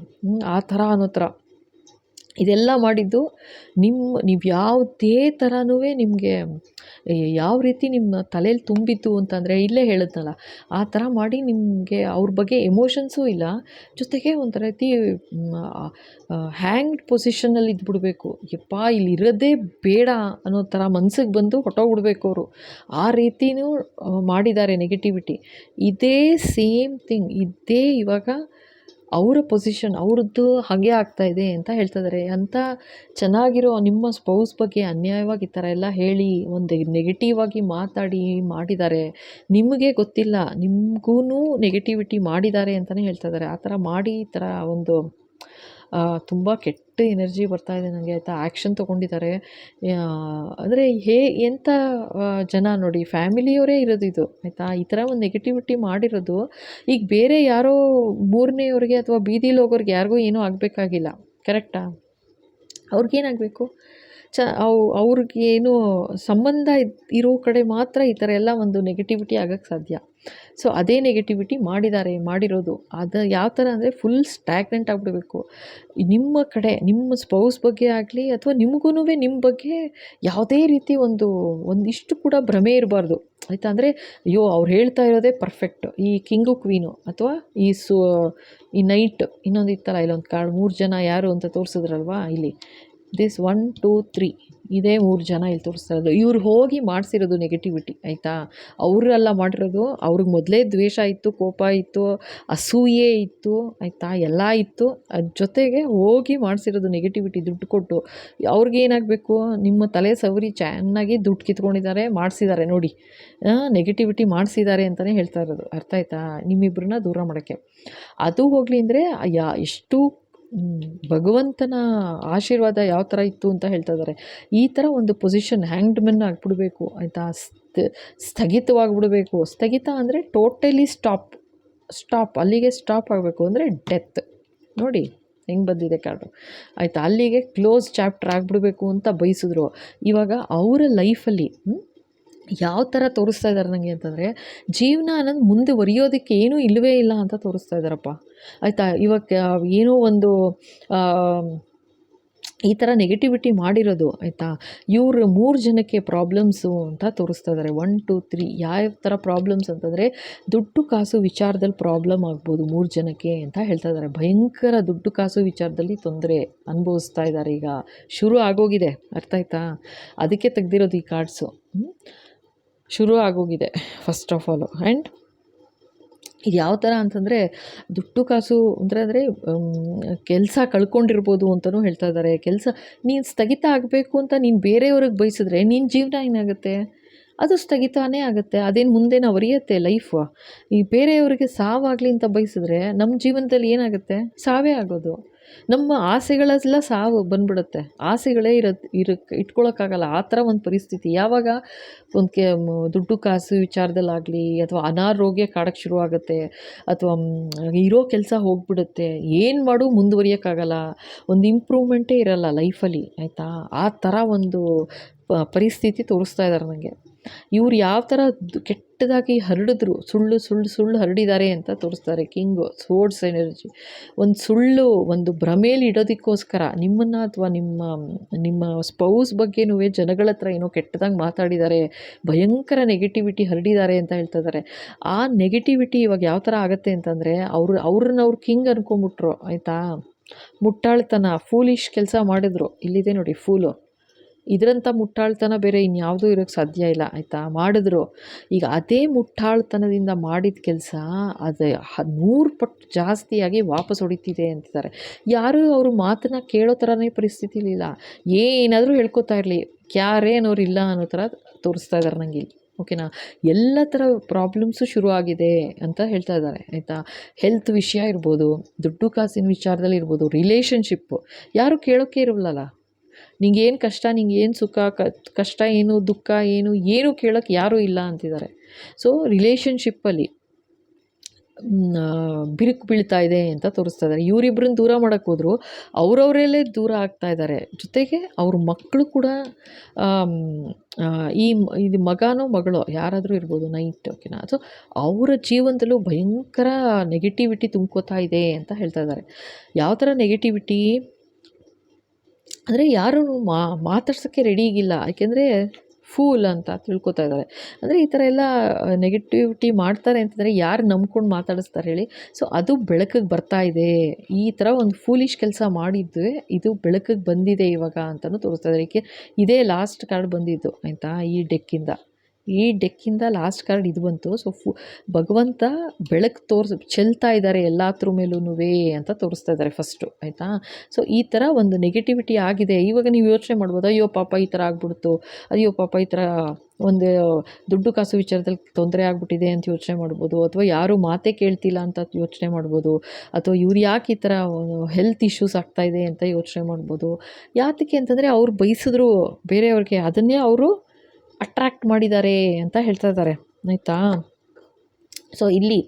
A: ಆ ಥರ ಅನ್ನೋ ಥರ ಇದೆಲ್ಲ ಮಾಡಿದ್ದು. ನೀವು ಯಾವುದೇ ಥರನೂ ನಿಮಗೆ ಯಾವ ರೀತಿ ನಿಮ್ಮ ತಲೆಯಲ್ಲಿ ತುಂಬಿತ್ತು ಅಂತಂದರೆ, ಇಲ್ಲೇ ಹೇಳಿದ್ನಲ್ಲ ಆ ಥರ ಮಾಡಿ ನಿಮಗೆ ಅವ್ರ ಬಗ್ಗೆ ಎಮೋಷನ್ಸೂ ಇಲ್ಲ, ಜೊತೆಗೆ ಒಂಥರ ರೀತಿ ಹ್ಯಾಂಗ್ಡ್ ಪೊಸಿಷನಲ್ಲಿ ಇದ್ಬಿಡ್ಬೇಕು. ಯಪ್ಪ ಇಲ್ಲಿ ಇರೋದೇ ಬೇಡ ಅನ್ನೋ ಥರ ಮನ್ಸಿಗೆ ಬಂದು ಹೊಟ್ಟೋಗ್ಬಿಡ್ಬೇಕು ಅವರು. ಆ ರೀತಿಯೂ ಮಾಡಿದ್ದಾರೆ ನೆಗೆಟಿವಿಟಿ. ಇದೇ ಸೇಮ್ ಥಿಂಗ್, ಇದೇ ಇವಾಗ ಅವರ ಪೊಸಿಷನ್ ಅವ್ರದ್ದು ಹಾಗೆ ಆಗ್ತಾಯಿದೆ ಅಂತ ಹೇಳ್ತಾ ಇದ್ದಾರೆ. ಅಂತ ಚೆನ್ನಾಗಿರೋ ನಿಮ್ಮ ಸ್ಪೌಸ್ ಬಗ್ಗೆ ಅನ್ಯಾಯವಾಗಿ ಈ ಥರ ಎಲ್ಲ ಹೇಳಿ ಒಂದು ನೆಗೆಟಿವ್ ಆಗಿ ಮಾತಾಡಿ ಮಾಡಿದ್ದಾರೆ. ನಿಮಗೆ ಗೊತ್ತಿಲ್ಲ, ನಿಮಗೂ ನೆಗೆಟಿವಿಟಿ ಮಾಡಿದ್ದಾರೆ ಅಂತಲೇ ಹೇಳ್ತಾ ಇದ್ದಾರೆ. ಆ ಥರ ಮಾಡಿ ಈ ಥರ ಒಂದು ತುಂಬ ಕೆಟ್ಟ ಎನರ್ಜಿ ಬರ್ತಾ ಇದೆ ನನಗೆ. ಆಯಿತಾ? ಆ್ಯಕ್ಷನ್ ತೊಗೊಂಡಿದ್ದಾರೆ. ಅಂದರೆ ಎಂಥ ಜನ ನೋಡಿ, ಫ್ಯಾಮಿಲಿಯವರೇ ಇರೋದು ಇದು. ಆಯಿತಾ? ಈ ಥರ ಒಂದು ನೆಗೆಟಿವಿಟಿ ಮಾಡಿರೋದು. ಈಗ ಬೇರೆ ಯಾರೋ ಮೂರನೇಯವ್ರಿಗೆ ಅಥವಾ ಬೀದಿಲಿ ಹೋಗೋರಿಗೆ ಯಾರಿಗೂ ಏನೂ ಆಗಬೇಕಾಗಿಲ್ಲ. ಕರೆಕ್ಟಾ? ಅವ್ರಿಗೇನಾಗಬೇಕು, ಅವ್ರಿಗೇನು ಸಂಬಂಧ ಇರೋ ಕಡೆ ಮಾತ್ರ ಈ ಥರ ಎಲ್ಲ ಒಂದು ನೆಗೆಟಿವಿಟಿ ಆಗೋಕ್ಕೆ ಸಾಧ್ಯ. ಸೊ ಅದೇ ನೆಗೆಟಿವಿಟಿ ಮಾಡಿರೋದು. ಅದು ಯಾವ ಥರ ಅಂದರೆ ಫುಲ್ ಸ್ಟ್ಯಾಗ್ನೆಂಟ್ ಆಗಿಬಿಡಬೇಕು. ನಿಮ್ಮ ಕಡೆ ನಿಮ್ಮ ಸ್ಪೌಸ್ ಬಗ್ಗೆ ಆಗಲಿ ಅಥವಾ ನಿಮಗೂ ನಿಮ್ಮ ಬಗ್ಗೆ ಯಾವುದೇ ರೀತಿ ಒಂದಿಷ್ಟು ಕೂಡ ಭ್ರಮೆ ಇರಬಾರ್ದು. ಆಯಿತಾ? ಅಂದರೆ ಅಯ್ಯೋ ಅವ್ರು ಹೇಳ್ತಾ ಇರೋದೇ ಪರ್ಫೆಕ್ಟ್, ಈ ಕಿಂಗು ಕ್ವೀನು ಅಥವಾ ಈ ನೈಟ್ ಇನ್ನೊಂದು ಇತ್ತಲ್ಲ, ಇಲ್ಲೊಂದು ಕಾರ್ಡ್ 3 ಜನ ಯಾರು ಅಂತ ತೋರಿಸಿದ್ರಲ್ವಾ ಇಲ್ಲಿ, ದಿಸ್ 1 2 3 ಇದೇ 3 ಜನ ಇಲ್ಲಿ ತೋರಿಸ್ತಾ ಇರೋದು. ಇವ್ರು ಹೋಗಿ ಮಾಡಿಸಿರೋದು ನೆಗೆಟಿವಿಟಿ. ಆಯಿತಾ? ಅವರೆಲ್ಲ ಮಾಡಿರೋದು. ಅವ್ರಿಗೆ ಮೊದಲೇ ದ್ವೇಷ ಇತ್ತು, ಕೋಪ ಇತ್ತು, ಅಸೂಯೆ ಇತ್ತು. ಆಯಿತಾ? ಎಲ್ಲ ಇತ್ತು. ಅದ್ರ ಜೊತೆಗೆ ಹೋಗಿ ಮಾಡಿಸಿರೋದು ನೆಗೆಟಿವಿಟಿ ದುಡ್ಡು ಕೊಟ್ಟು. ಅವ್ರಿಗೇನಾಗಬೇಕು, ನಿಮ್ಮ ತಲೆ ಸವರಿ ಚೆನ್ನಾಗಿ ದುಡ್ಡು ಕಿತ್ಕೊಂಡಿದ್ದಾರೆ, ಮಾಡಿಸಿದ್ದಾರೆ ನೋಡಿ. ನೆಗೆಟಿವಿಟಿ ಮಾಡಿಸಿದ್ದಾರೆ ಅಂತಲೇ ಹೇಳ್ತಾ ಇರೋದು. ಅರ್ಥ ಆಯ್ತಾ? ನಿಮ್ಮಿಬ್ಬರನ್ನ ದೂರ ಮಾಡೋಕ್ಕೆ. ಅದು ಹೋಗಲಿ ಅಂದರೆ ಎಷ್ಟು ಭಗವಂತನ ಆಶೀರ್ವಾದ ಯಾವ ಥರ ಇತ್ತು ಅಂತ ಹೇಳ್ತಾ ಇದ್ದಾರೆ. ಈ ಥರ ಒಂದು ಪೊಸಿಷನ್ ಹ್ಯಾಂಗ್ಡ್ ಮೆನ್ ಆಗಿಬಿಡ್ಬೇಕು. ಆಯಿತಾ? ಸ್ಥಗಿತವಾಗಿಬಿಡಬೇಕು. ಸ್ಥಗಿತ ಅಂದರೆ ಟೋಟಲಿ ಸ್ಟಾಪ್ ಅಲ್ಲಿಗೆ ಸ್ಟಾಪ್ ಆಗಬೇಕು. ಅಂದರೆ ಡೆತ್. ನೋಡಿ ಹೆಂಗೆ ಬಂದಿದೆ ಕಾರ್ಡು. ಆಯಿತಾ? ಅಲ್ಲಿಗೆ ಕ್ಲೋಸ್ ಚಾಪ್ಟರ್ ಆಗಿಬಿಡ್ಬೇಕು ಅಂತ ಬಯಸಿದ್ರು. ಇವಾಗ ಅವರ ಲೈಫಲ್ಲಿ ಯಾವ ಥರ ತೋರಿಸ್ತಾ ಇದ್ದಾರೆ ನನಗೆ ಅಂತಂದರೆ, ಜೀವನ ಅನ್ನೋದು ಮುಂದುವರಿಯೋದಕ್ಕೆ ಏನೂ ಇಲ್ಲವೇ ಇಲ್ಲ ಅಂತ ತೋರಿಸ್ತಾ ಇದ್ದಾರಪ್ಪ. ಆಯಿತಾ? ಇವಾಗ ಏನೋ ಒಂದು ಈ ಥರ ನೆಗೆಟಿವಿಟಿ ಮಾಡಿರೋದು. ಆಯಿತಾ? ಇವರು 3 ಜನಕ್ಕೆ ಪ್ರಾಬ್ಲಮ್ಸು ಅಂತ ತೋರಿಸ್ತಾ ಇದ್ದಾರೆ. 1 2 3 ಯಾವ ಥರ ಪ್ರಾಬ್ಲಮ್ಸ್ ಅಂತಂದರೆ, ದುಡ್ಡು ಕಾಸು ವಿಚಾರದಲ್ಲಿ ಪ್ರಾಬ್ಲಮ್ ಆಗ್ಬೋದು 3 ಜನಕ್ಕೆ ಅಂತ ಹೇಳ್ತಾ ಇದ್ದಾರೆ. ಭಯಂಕರ ದುಡ್ಡು ಕಾಸು ವಿಚಾರದಲ್ಲಿ ತೊಂದರೆ ಅನುಭವಿಸ್ತಾ ಇದ್ದಾರೆ. ಈಗ ಶುರು ಆಗೋಗಿದೆ. ಅರ್ಥ ಆಯ್ತಾ? ಅದಕ್ಕೆ ತೆಗ್ದಿರೋದು ಈ ಕಾರ್ಡ್ಸು. ಶುರು ಆಗೋಗಿದೆ ಫಸ್ಟ್ ಆಫ್ ಆಲು. ಆ್ಯಂಡ್ ಇದು ಯಾವ ಥರ ಅಂತಂದರೆ, ದುಡ್ಡು ಕಾಸು ಅಂದರೆ ಕೆಲಸ ಕಳ್ಕೊಂಡಿರ್ಬೋದು ಅಂತಲೂ ಹೇಳ್ತಾ ಇದ್ದಾರೆ. ನೀನು ಸ್ಥಗಿತ ಆಗಬೇಕು ಅಂತ ನೀನು ಬೇರೆಯವ್ರಿಗೆ ಬಯಸಿದ್ರೆ ನಿನ್ನ ಜೀವನ ಏನಾಗುತ್ತೆ? ಅದು ಸ್ಥಗಿತನೇ ಆಗುತ್ತೆ. ಅದೇನು ಮುಂದೇನು ಅವರಿಯತ್ತೆ ಲೈಫು. ಈ ಬೇರೆಯವರಿಗೆ ಸಾವಾಗಲಿ ಅಂತ ಬಯಸಿದ್ರೆ ನಮ್ಮ ಜೀವನದಲ್ಲಿ ಏನಾಗುತ್ತೆ? ಸಾವೇ ಆಗೋದು. ನಮ್ಮ ಆಸೆಗಳೆಲ್ಲ ಸಾವು ಬಂದ್ಬಿಡುತ್ತೆ. ಆಸೆಗಳೇ ಇಟ್ಕೊಳ್ಳೋಕ್ಕಾಗಲ್ಲ. ಆ ಥರ ಒಂದು ಪರಿಸ್ಥಿತಿ. ಯಾವಾಗ ದುಡ್ಡು ಕಾಸು ವಿಚಾರದಲ್ಲಾಗಲಿ ಅಥವಾ ಅನಾರೋಗ್ಯ ಕಾಡೋಕ್ಕೆ ಶುರುವಾಗುತ್ತೆ, ಅಥವಾ ಇರೋ ಕೆಲಸ ಹೋಗ್ಬಿಡುತ್ತೆ, ಏನು ಮಾಡು ಮುಂದುವರಿಯೋಕ್ಕಾಗಲ್ಲ, ಒಂದು ಇಂಪ್ರೂವ್ಮೆಂಟೇ ಇರಲ್ಲ ಲೈಫಲ್ಲಿ. ಆಯಿತಾ? ಆ ಥರ ಒಂದು ಪರಿಸ್ಥಿತಿ ತೋರಿಸ್ತಾ ಇದ್ದಾರೆ ನನಗೆ. ಇವ್ರು ಯಾವ ಥರ ಕೆಟ್ಟದಾಗಿ ಹರಡಿದ್ರು, ಸುಳ್ಳು ಸುಳ್ಳು ಸುಳ್ಳು ಹರಡಿದ್ದಾರೆ ಅಂತ ತೋರಿಸ್ತಾರೆ. ಕಿಂಗು ಸೋರ್ಡ್ಸ್ ಎನರ್ಜಿ ಒಂದು ಸುಳ್ಳು, ಒಂದು ಭ್ರಮೇಲಿ ಇಡೋದಕ್ಕೋಸ್ಕರ ನಿಮ್ಮನ್ನು ಅಥವಾ ನಿಮ್ಮ ಸ್ಪೌಸ್ ಬಗ್ಗೆನೂ ಜನಗಳ ಹತ್ರ ಏನೋ ಕೆಟ್ಟದಾಗಿ ಮಾತಾಡಿದ್ದಾರೆ, ಭಯಂಕರ ನೆಗೆಟಿವಿಟಿ ಹರಡಿದ್ದಾರೆ ಅಂತ ಹೇಳ್ತಾ ಇದ್ದಾರೆ. ಆ ನೆಗೆಟಿವಿಟಿ ಇವಾಗ ಯಾವ ಥರ ಆಗುತ್ತೆ ಅಂತಂದರೆ ಅವ್ರನ್ನ ಕಿಂಗ್ ಅನ್ಕೊಂಬಿಟ್ರು, ಆಯಿತಾ. ಮುಟ್ಟಾಳ್ತನ, ಫೂಲಿಶ್ ಕೆಲಸ ಮಾಡಿದ್ರು. ಇಲ್ಲಿದೆ ನೋಡಿ ಫೂಲು. ಇದರಂಥ ಮುಟ್ಟಾಳ್ತನ ಬೇರೆ ಇನ್ಯಾವುದೂ ಇರೋಕ್ಕೆ ಸಾಧ್ಯ ಇಲ್ಲ, ಆಯಿತಾ. ಮಾಡಿದ್ರು. ಈಗ ಅದೇ ಮುಟ್ಟಾಳ್ತನದಿಂದ ಮಾಡಿದ ಕೆಲಸ ಅದು 100 ಪಟ್ಟು ಜಾಸ್ತಿಯಾಗಿ ವಾಪಸ್ ಹೊಡಿತಿದೆ ಅಂತಿದ್ದಾರೆ. ಯಾರೂ ಅವರು ಮಾತನ್ನು ಕೇಳೋ ಥರನೇ ಪರಿಸ್ಥಿತಿಲಿಲ್ಲ. ಏನಾದರೂ ಹೇಳ್ಕೊತಾ ಇರಲಿ, ಯಾರೇನವ್ರು ಇಲ್ಲ ಅನ್ನೋ ಥರ ತೋರಿಸ್ತಾ ಇದ್ದಾರೆ ನನಗೆ ಇಲ್ಲಿ, ಓಕೆನಾ. ಎಲ್ಲ ಥರ ಪ್ರಾಬ್ಲಮ್ಸು ಶುರು ಆಗಿದೆ ಅಂತ ಹೇಳ್ತಾ ಇದ್ದಾರೆ, ಆಯಿತಾ. ಹೆಲ್ತ್ ವಿಷಯ ಇರ್ಬೋದು, ದುಡ್ಡು ಕಾಸಿನ ವಿಚಾರದಲ್ಲಿ ಇರ್ಬೋದು, ರಿಲೇಷನ್ಶಿಪ್ಪು ಯಾರೂ ಕೇಳೋಕ್ಕೆ ಇರಲ್ಲ. ನಿಂಗೇನು ಕಷ್ಟ, ನಿಂಗೇನು ಸುಖ, ಕಷ್ಟ ಏನು, ದುಃಖ ಏನು ಕೇಳೋಕ್ಕೆ ಯಾರೂ ಇಲ್ಲ ಅಂತಿದ್ದಾರೆ. ಸೊ ರಿಲೇಷನ್ಶಿಪ್ಪಲ್ಲಿ ಬಿರುಕು ಬೀಳ್ತಾ ಇದೆ ಅಂತ ತೋರಿಸ್ತಾ ಇದ್ದಾರೆ. ಇವರಿಬ್ಬರನ್ನ ದೂರ ಮಾಡೋಕ್ಕೆ ಹೋದ್ರು, ಅವರವರಲ್ಲೇ ದೂರ ಆಗ್ತಾ ಇದ್ದಾರೆ. ಜೊತೆಗೆ ಅವ್ರ ಮಕ್ಕಳು ಕೂಡ ಇದು ಮಗನೋ ಮಗಳೋ ಯಾರಾದರೂ ಇರ್ಬೋದು, ನೈಟ್, ಓಕೆನಾ. ಸೊ ಅವರ ಜೀವನದಲ್ಲೂ ಭಯಂಕರ ನೆಗೆಟಿವಿಟಿ ತುಂಬ್ಕೋತಾ ಇದೆ ಅಂತ ಹೇಳ್ತಾ ಇದ್ದಾರೆ. ಯಾವ ಥರ ನೆಗೆಟಿವಿಟಿ ಅಂದರೆ ಯಾರೂ ಮಾತಾಡ್ಸೋಕ್ಕೆ ರೆಡಿ ಈಗಿಲ್ಲ, ಯಾಕೆಂದರೆ ಫೂಲ್ ಅಂತ ತಿಳ್ಕೊತಾ ಇದ್ದಾರೆ. ಅಂದರೆ ಈ ಥರ ಎಲ್ಲ ನೆಗೆಟಿವಿಟಿ ಮಾಡ್ತಾರೆ ಅಂತಂದರೆ ಯಾರು ನಂಬ್ಕೊಂಡು ಮಾತಾಡಿಸ್ತಾರೆ ಹೇಳಿ. ಸೊ ಅದು ಬೆಳಕಿಗೆ ಬರ್ತಾ ಇದೆ. ಈ ಥರ ಒಂದು ಫೂಲಿಶ್ ಕೆಲಸ ಮಾಡಿದ್ದು ಇದು ಬೆಳಕಿಗೆ ಬಂದಿದೆ ಇವಾಗ ಅಂತಲೂ ತೋರಿಸ್ತಾ ಇದ್ದಾರೆ. ಏಕೆ ಇದೇ ಲಾಸ್ಟ್ ಕಾರ್ಡ್ ಬಂದಿದ್ದು, ಆಯಿತಾ. ಈ ಡೆಕ್ಕಿಂದ ಲಾಸ್ಟ್ ಕಾರ್ಡ್ ಇದು ಬಂತು. ಸೊ ಭಗವಂತ ಬೆಳಕು ಚೆಲ್ತಾ ಇದ್ದಾರೆ ಎಲ್ಲಾದ್ರ ಮೇಲೂ ಅಂತ ತೋರಿಸ್ತಾ ಇದ್ದಾರೆ ಫಸ್ಟು, ಆಯಿತಾ. ಸೊ ಈ ಥರ ಒಂದು ನೆಗೆಟಿವಿಟಿ ಆಗಿದೆ. ಇವಾಗ ನೀವು ಯೋಚನೆ ಮಾಡ್ಬೋದು, ಅಯ್ಯೋ ಪಾಪ ಈ ಥರ ಆಗ್ಬಿಡ್ತು, ಅಯ್ಯೋ ಪಾಪ ಈ ಥರ ಒಂದು ದುಡ್ಡು ಕಾಸು ವಿಚಾರದಲ್ಲಿ ತೊಂದರೆ ಆಗ್ಬಿಟ್ಟಿದೆ ಅಂತ ಯೋಚನೆ ಮಾಡ್ಬೋದು, ಅಥವಾ ಯಾರೂ ಮಾತೇ ಕೇಳ್ತಿಲ್ಲ ಅಂತ ಯೋಚನೆ ಮಾಡ್ಬೋದು, ಅಥವಾ ಇವ್ರು ಯಾಕೆ ಈ ಥರ ಹೆಲ್ತ್ ಇಶ್ಯೂಸ್ ಆಗ್ತಾಯಿದೆ ಅಂತ ಯೋಚನೆ ಮಾಡ್ಬೋದು. ಯಾತಕ್ಕೆ ಅಂತಂದರೆ ಅವ್ರು ಬಯಸಿದ್ರು ಬೇರೆಯವ್ರಿಗೆ, ಅದನ್ನೇ ಅವರು ಅಟ್ರ್ಯಾಕ್ಟ್ ಮಾಡಿದ್ದಾರೆ ಅಂತ ಹೇಳ್ತಾ ಇದ್ದಾರೆ, ಆಯಿತಾ. ಸೊ ಇಲ್ಲಿ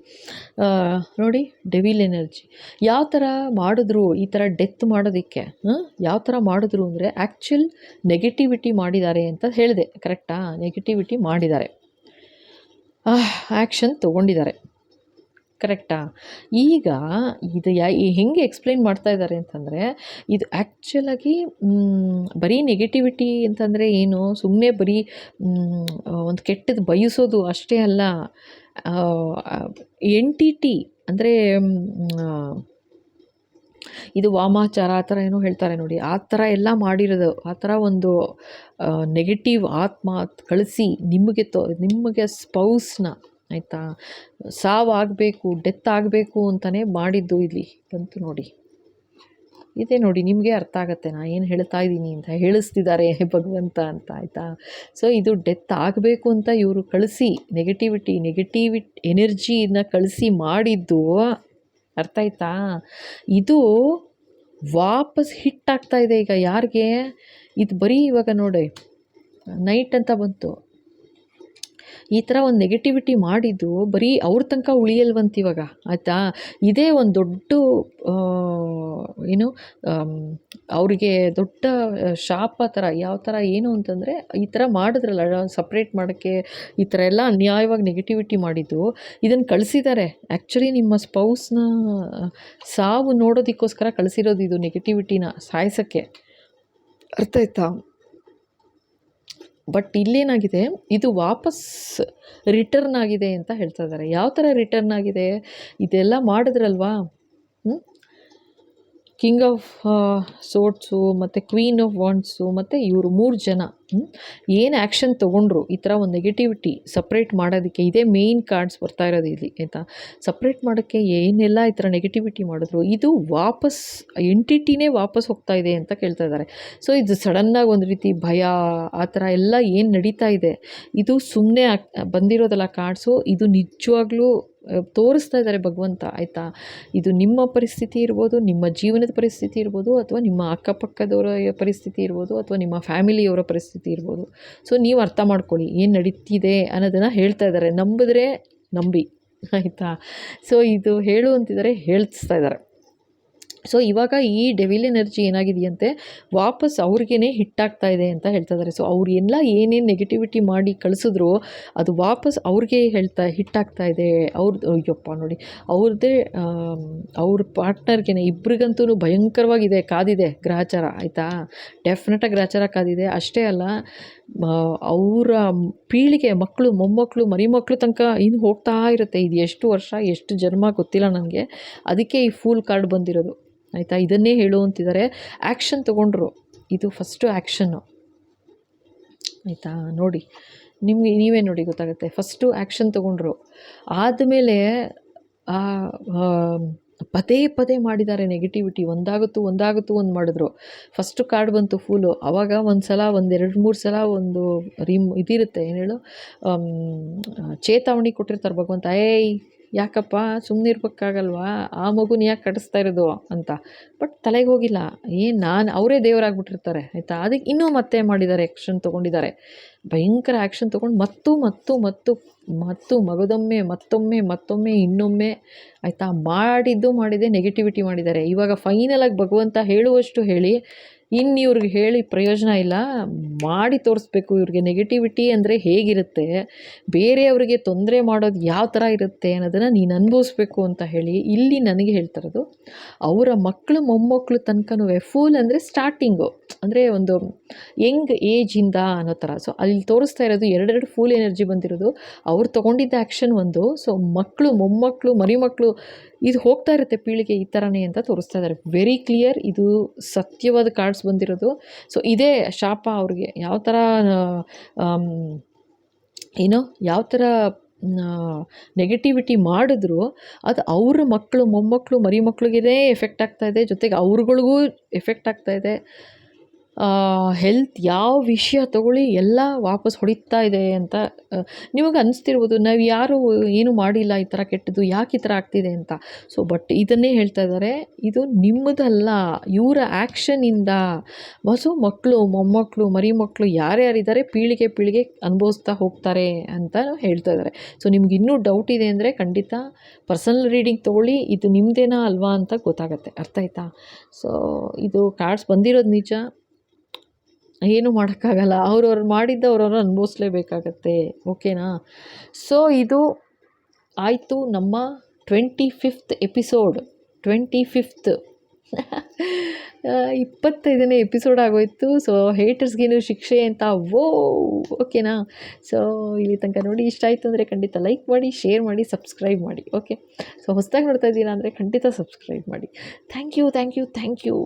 A: ನೋಡಿ ಡೆವಿಲ್ ಎನರ್ಜಿ ಯಾವ ಥರ ಮಾಡಿದ್ರು, ಈ ಥರ ಡೆತ್ ಮಾಡೋದಕ್ಕೆ ಯಾವ ಥರ ಮಾಡಿದ್ರು ಅಂದರೆ ಆ್ಯಕ್ಚುಲ್ ನೆಗೆಟಿವಿಟಿ ಮಾಡಿದ್ದಾರೆ ಅಂತ ಹೇಳಿದೆ, ಕರೆಕ್ಟಾ. ನೆಗೆಟಿವಿಟಿ ಮಾಡಿದ್ದಾರೆ, ಆ್ಯಕ್ಷನ್ ತೊಗೊಂಡಿದ್ದಾರೆ, ಕರೆಕ್ಟಾ. ಈಗ ಇದು ಹೆಂಗೆ ಎಕ್ಸ್ಪ್ಲೈನ್ ಮಾಡ್ತಾ ಇದ್ದಾರೆ ಅಂತಂದರೆ, ಇದು ಆ್ಯಕ್ಚುಲಾಗಿ ಬರೀ ನೆಗೆಟಿವಿಟಿ ಅಂತಂದರೆ ಏನು, ಸುಮ್ಮನೆ ಬರೀ ಒಂದು ಕೆಟ್ಟದ್ದು ಬಯಸೋದು ಅಷ್ಟೇ ಅಲ್ಲ. ಎಂಟಿಟಿ ಅಂದರೆ ಇದು ವಾಮಾಚಾರ ಆ ಥರ ಏನೋ ಹೇಳ್ತಾರೆ ನೋಡಿ, ಆ ಥರ ಎಲ್ಲ ಮಾಡಿರೋದು. ಆ ಥರ ಒಂದು ನೆಗೆಟಿವ್ ಆತ್ಮ ಕಳಿಸಿ ನಿಮಗೆ ಸ್ಪೌಸ್ನ, ಆಯಿತಾ, ಸಾವಾಗಬೇಕು, ಡೆತ್ ಆಗಬೇಕು ಅಂತಲೇ ಮಾಡಿದ್ದು ಇಲ್ಲಿ ಬಂತು ನೋಡಿ. ಇದೇ ನೋಡಿ, ನಿಮಗೆ ಅರ್ಥ ಆಗುತ್ತೆ ನಾ ಏನು ಹೇಳ್ತಾ ಇದ್ದೀನಿ ಅಂತ, ಹೇಳಿಸ್ತಿದ್ದಾರೆ ಭಗವಂತ ಅಂತ, ಆಯಿತಾ. ಸೊ ಇದು ಡೆತ್ ಆಗಬೇಕು ಅಂತ ಇವರು ಕಳಿಸಿ ನೆಗೆಟಿವ್ ಎನರ್ಜಿನ ಕಳಿಸಿ ಮಾಡಿದ್ದು, ಅರ್ಥ ಆಯ್ತಾ. ಇದು ವಾಪಸ್ ಹಿಟ್ ಆಗ್ತಾ ಇದೆ ಈಗ ಯಾರಿಗೆ. ಇದು ಬರೀ ಇವಾಗ ನೋಡಿ ನೈಟ್ ಅಂತ ಬಂತು, ಈ ಥರ ಒಂದು ನೆಗೆಟಿವಿಟಿ ಮಾಡಿದ್ದು ಬರೀ ಅವ್ರ ತನಕ ಉಳಿಯಲ್ವಂತ ಇವಾಗ, ಆಯಿತಾ. ಇದೇ ಒಂದು ದೊಡ್ಡ ಏನು ಅವರಿಗೆ ದೊಡ್ಡ ಶಾಪ ಥರ. ಯಾವ ಥರ ಏನು ಅಂತಂದರೆ, ಈ ಥರ ಮಾಡಿದ್ರಲ್ಲ ಸಪ್ರೇಟ್ ಮಾಡೋಕ್ಕೆ, ಈ ಥರ ಎಲ್ಲ ಅನ್ಯಾಯವಾಗಿ ನೆಗೆಟಿವಿಟಿ ಮಾಡಿದ್ದು ಇದನ್ನು ಕಳಿಸಿದ್ದಾರೆ. ಆ್ಯಕ್ಚುಲಿ ನಿಮ್ಮ ಸ್ಪೌಸ್ನ ಸಾವು ನೋಡೋದಕ್ಕೋಸ್ಕರ ಕಳಿಸಿರೋದು ಇದು ನೆಗೆಟಿವಿಟಿನ ಸಾಯಿಸೋಕ್ಕೆ, ಅರ್ಥ ಆಯ್ತಾ. ಬಟ್ ಇಲ್ಲೇನಾಗಿದೆ, ಇದು ವಾಪಸ್ ರಿಟರ್ನ್ ಆಗಿದೆ ಅಂತ ಹೇಳ್ತಾ ಇದ್ದಾರೆ. ಯಾವ ಥರ ರಿಟರ್ನ್ ಆಗಿದೆ, ಇದೆಲ್ಲ ಮಾಡಿದ್ರಲ್ವಾ, ಕಿಂಗ್ ಆಫ್ ಸೋರ್ಡ್ಸು ಮತ್ತು ಕ್ವೀನ್ ಆಫ್ ವಾಂಡ್ಸು ಮತ್ತು ಇವರು 3 ಜನ ಏನು ಆ್ಯಕ್ಷನ್ ತೊಗೊಂಡ್ರು ಈ ಥರ ಒಂದು ನೆಗೆಟಿವಿಟಿ ಸಪ್ರೇಟ್ ಮಾಡೋದಕ್ಕೆ. ಇದೇ ಮೇಯ್ನ್ ಕಾರ್ಡ್ಸ್ ಬರ್ತಾ ಇರೋದು ಇಲ್ಲಿ, ಆಯಿತಾ. ಸಪ್ರೇಟ್ ಮಾಡೋಕ್ಕೆ ಏನೆಲ್ಲ ಈ ಥರ ನೆಗೆಟಿವಿಟಿ ಮಾಡಿದ್ರು, ಇದು ವಾಪಸ್ ಎಂಟಿಟಿನೇ ವಾಪಸ್ ಹೋಗ್ತಾ ಇದೆ ಅಂತ ಕೇಳ್ತಾ ಇದ್ದಾರೆ. ಸೊ ಇದು ಸಡನ್ನಾಗಿ ಒಂದು ರೀತಿ ಭಯ ಆ ಥರ ಎಲ್ಲ ಏನು ನಡೀತಾ ಇದೆ, ಇದು ಸುಮ್ಮನೆ ಬಂದಿರೋದಲ್ಲ ಕಾರ್ಡ್ಸು, ಇದು ನಿಜವಾಗ್ಲೂ ತೋರಿಸ್ತಾ ಇದ್ದಾರೆ ಭಗವಂತ, ಆಯಿತಾ. ಇದು ನಿಮ್ಮ ಪರಿಸ್ಥಿತಿ ಇರ್ಬೋದು, ನಿಮ್ಮ ಜೀವನದ ಪರಿಸ್ಥಿತಿ ಇರ್ಬೋದು, ಅಥವಾ ನಿಮ್ಮ ಅಕ್ಕಪಕ್ಕದವರ ಪರಿಸ್ಥಿತಿ ಇರ್ಬೋದು, ಅಥವಾ ನಿಮ್ಮ ಫ್ಯಾಮಿಲಿಯವರ ಪರಿಸ್ಥಿತಿ ಇರ್ಬೋದು. ಸೊ ನೀವು ಅರ್ಥ ಮಾಡ್ಕೊಳ್ಳಿ ಏನು ನಡೀತಿದೆ ಅನ್ನೋದನ್ನು ಹೇಳ್ತಾ ಇದ್ದಾರೆ. ನಂಬಿದ್ರೆ ನಂಬಿ, ಆಯಿತಾ. ಸೊ ಇದು ಹೇಳು ಅಂತಿದ್ದಾರೆ, ಹೇಳಿಸ್ತಾ ಇದ್ದಾರೆ. ಸೊ ಇವಾಗ ಈ ಡೆವಿಲ್ ಎನರ್ಜಿ ಏನಾಗಿದೆಯಂತೆ ವಾಪಸ್ ಅವ್ರಿಗೇ ಹಿಟ್ಟಾಗ್ತಾ ಇದೆ ಅಂತ ಹೇಳ್ತಾ ಇದ್ದಾರೆ. ಸೊ ಅವ್ರು ಎಲ್ಲ ಏನೇನು ನೆಗೆಟಿವಿಟಿ ಮಾಡಿ ಕಳಿಸಿದ್ರು ಅದು ವಾಪಸ್ ಅವ್ರಿಗೆ ಹಿಟ್ಟಾಗ್ತಾ ಇದೆ. ಅವ್ರದ್ದು ಅಯ್ಯಪ್ಪ ನೋಡಿ, ಅವ್ರದ್ದೇ ಅವ್ರ ಪಾರ್ಟ್ನರ್ಗೆ ಇಬ್ರಿಗಂತೂ ಭಯಂಕರವಾಗಿದೆ, ಕಾದಿದೆ ಗ್ರಹಚಾರ, ಆಯಿತಾ. ಡೆಫಿನೆಟಾಗಿ ಗ್ರಹಚಾರ ಕಾದಿದೆ. ಅಷ್ಟೇ ಅಲ್ಲ, ಅವರ ಪೀಳಿಗೆ ಮಕ್ಕಳು, ಮೊಮ್ಮಕ್ಕಳು, ಮರಿಮಕ್ಕಳು ತನಕ ಇನ್ನು ಹೋಗ್ತಾ ಇರುತ್ತೆ. ಇದು ಎಷ್ಟು ವರ್ಷ, ಎಷ್ಟು ಜನ್ಮ ಗೊತ್ತಿಲ್ಲ ನನಗೆ. ಅದಕ್ಕೆ ಈ ಫೂಲ್ ಕಾರ್ಡ್ ಬಂದಿರೋದು, ಆಯಿತಾ. ಇದನ್ನೇ ಹೇಳುವಂತಿದ್ದಾರೆ. ಆ್ಯಕ್ಷನ್ ತೊಗೊಂಡ್ರು, ಇದು ಫಸ್ಟು ಆ್ಯಕ್ಷನ್ನು, ಆಯಿತಾ. ನೋಡಿ, ನೀವೇ ನೋಡಿ ಗೊತ್ತಾಗುತ್ತೆ. ಫಸ್ಟು ಆ್ಯಕ್ಷನ್ ತೊಗೊಂಡ್ರು, ಆದಮೇಲೆ ಪದೇ ಪದೇ ಮಾಡಿದ್ದಾರೆ ನೆಗೆಟಿವಿಟಿ. ಒಂದಾಗುತ್ತು ಒಂದು ಮಾಡಿದ್ರು. ಫಸ್ಟು ಕಾರ್ಡ್ ಬಂತು ಫೂಲು. ಆವಾಗ ಒಂದು ಸಲ, ಒಂದು 2-3 ಸಲ ಒಂದು ಇದಿರುತ್ತೆ, ಏನು ಹೇಳು, ಚೇತಾವಣಿ ಕೊಟ್ಟಿರ್ತಾರೆ ಭಗವಂತ. ಯಾಕಪ್ಪ ಸುಮ್ಮನೆ ಇರ್ಬೇಕಾಗಲ್ವಾ, ಆ ಮಗುನ ಯಾಕೆ ಕಟ್ಟಿಸ್ತಾ ಇರೋದು ಅಂತ. ಬಟ್ ತಲೆಗೆ ಹೋಗಿಲ್ಲ. ಅವರೇ ದೇವರಾಗ್ಬಿಟ್ಟಿರ್ತಾರೆ, ಆಯಿತಾ. ಅದಕ್ಕೆ ಇನ್ನೂ ಮತ್ತೆ ಮಾಡಿದ್ದಾರೆ, ಆ್ಯಕ್ಷನ್ ತೊಗೊಂಡಿದ್ದಾರೆ. ಭಯಂಕರ ಆ್ಯಕ್ಷನ್ ತೊಗೊಂಡು ಮತ್ತು ಮತ್ತೊಮ್ಮೆ ಇನ್ನೊಮ್ಮೆ, ಆಯಿತಾ. ಮಾಡಿದೆ ನೆಗೆಟಿವಿಟಿ ಮಾಡಿದ್ದಾರೆ. ಇವಾಗ ಫೈನಲಾಗಿ ಭಗವಂತ ಹೇಳುವಷ್ಟು ಹೇಳಿ, ಇನ್ನು ಇವ್ರಿಗೆ ಹೇಳಿ ಪ್ರಯೋಜನ ಇಲ್ಲ, ಮಾಡಿ ತೋರಿಸ್ಬೇಕು ಇವ್ರಿಗೆ ನೆಗೆಟಿವಿಟಿ ಅಂದರೆ ಹೇಗಿರುತ್ತೆ, ಬೇರೆಯವ್ರಿಗೆ ತೊಂದರೆ ಮಾಡೋದು ಯಾವ ಥರ ಇರುತ್ತೆ ಅನ್ನೋದನ್ನು ನೀನು ಅನುಭವಿಸ್ಬೇಕು ಅಂತ ಹೇಳಿ ಇಲ್ಲಿ ನನಗೆ ಹೇಳ್ತಾರದು. ಅವರ ಮಕ್ಕಳು ಮೊಮ್ಮಕ್ಕಳು ತನಕನೂ ಫೂಲ್ ಅಂದರೆ ಸ್ಟಾರ್ಟಿಂಗು, ಅಂದರೆ ಒಂದು ಯಂಗ್ ಏಜಿಂದ ಅನ್ನೋ ಥರ. ಸೊ ಅಲ್ಲಿ ತೋರಿಸ್ತಾ ಇರೋದು 2 ಫೂಲ್ ಎನರ್ಜಿ ಬಂದಿರೋದು. ಅವ್ರು ತೊಗೊಂಡಿದ್ದ ಆ್ಯಕ್ಷನ್ ಒಂದು. ಸೊ ಮಕ್ಕಳು, ಮೊಮ್ಮಕ್ಕಳು, ಮರಿಮಕ್ಕಳು, ಇದು ಹೋಗ್ತಾ ಇರುತ್ತೆ ಪೀಳಿಗೆ ಈ ಥರನೇ ಅಂತ ತೋರಿಸ್ತಾ ಇದ್ದಾರೆ. ವೆರಿ ಕ್ಲಿಯರ್, ಇದು ಸತ್ಯವಾದ ಕಾರ್ಡ್ಸ್ ಬಂದಿರೋದು. ಸೊ ಇದೇ ಶಾಪ ಅವ್ರಿಗೆ. ಯಾವ ಥರ ಯಾವ ಥರ ನೆಗೆಟಿವಿಟಿ ಮಾಡಿದ್ರು ಅದು ಅವ್ರ ಮಕ್ಕಳು, ಮೊಮ್ಮಕ್ಕಳು, ಮರಿಮಕ್ಳಿಗೆ ಎಫೆಕ್ಟ್ ಆಗ್ತಾಯಿದೆ, ಜೊತೆಗೆ ಅವ್ರುಗಳಿಗೂ ಎಫೆಕ್ಟ್ ಆಗ್ತಾಯಿದೆ. ಹೆಲ್ತ್ ಯಾವ ವಿಷಯ ತೊಗೊಳ್ಳಿ ಎಲ್ಲ ವಾಪಸ್ ಹೊಡಿತಾ ಇದೆ ಅಂತ ನಿಮಗೆ ಅನಿಸ್ತಿರ್ಬೋದು. ನಾವು ಯಾರು ಏನು ಮಾಡಿಲ್ಲ ಈ ಥರ ಕೆಟ್ಟದ್ದು, ಯಾಕೆ ಈ ಥರ ಆಗ್ತಿದೆ ಅಂತ. ಸೊ ಬಟ್ ಇದನ್ನೇ ಹೇಳ್ತಾ ಇದ್ದಾರೆ, ಇದು ನಿಮ್ಮದಲ್ಲ, ಇವರ ಆ್ಯಕ್ಷನಿಂದ ಹೊಸ ಮಕ್ಕಳು, ಮೊಮ್ಮಕ್ಕಳು, ಮರಿಮಕ್ಕಳು ಯಾರ್ಯಾರಿದ್ದಾರೆ ಪೀಳಿಗೆ ಅನುಭವಿಸ್ತಾ ಹೋಗ್ತಾರೆ ಅಂತ ಹೇಳ್ತಾ ಇದ್ದಾರೆ. ಸೊ ನಿಮ್ಗೆ ಇನ್ನೂ ಡೌಟ್ ಇದೆ ಅಂದರೆ ಖಂಡಿತ ಪರ್ಸನಲ್ ರೀಡಿಂಗ್ ತೊಗೊಳ್ಳಿ, ಇದು ನಿಮ್ಮದೇನಾ ಅಲ್ವಾ ಅಂತ ಗೊತ್ತಾಗುತ್ತೆ. ಅರ್ಥ ಆಯ್ತಾ. ಸೊ ಇದು ಕಾರ್ಡ್ಸ್ ಬಂದಿರೋದು ನಿಜ, ಏನು ಮಾಡೋಕ್ಕಾಗಲ್ಲ. ಅವ್ರವ್ರು ಮಾಡಿದ್ದು ಅವ್ರವ್ರು ಅನುಭವಿಸ್ಲೇಬೇಕಾಗತ್ತೆ. ಓಕೆನಾ. ಸೊ ಇದು ಆಯಿತು ನಮ್ಮ 25th ಎಪಿಸೋಡ್. 25th 25ನೇ ಎಪಿಸೋಡ್ ಆಗೋಯ್ತು. ಸೊ ಹೇಟರ್ಸ್ಗೇನು ಶಿಕ್ಷೆ ಅಂತ. ಓಕೆನಾ. ಸೊ ಇಲ್ಲಿ ತನಕ ನೋಡಿ, ಇಷ್ಟ ಆಯಿತು ಅಂದರೆ ಖಂಡಿತ ಲೈಕ್ ಮಾಡಿ, ಶೇರ್ ಮಾಡಿ, ಸಬ್ಸ್ಕ್ರೈಬ್ ಮಾಡಿ. ಓಕೆ. ಸೊ ಹೊಸದಾಗಿ ನೋಡ್ತಾ ಇದ್ದೀರಾ ಅಂದರೆ ಖಂಡಿತ ಸಬ್ಸ್ಕ್ರೈಬ್ ಮಾಡಿ. Thank you.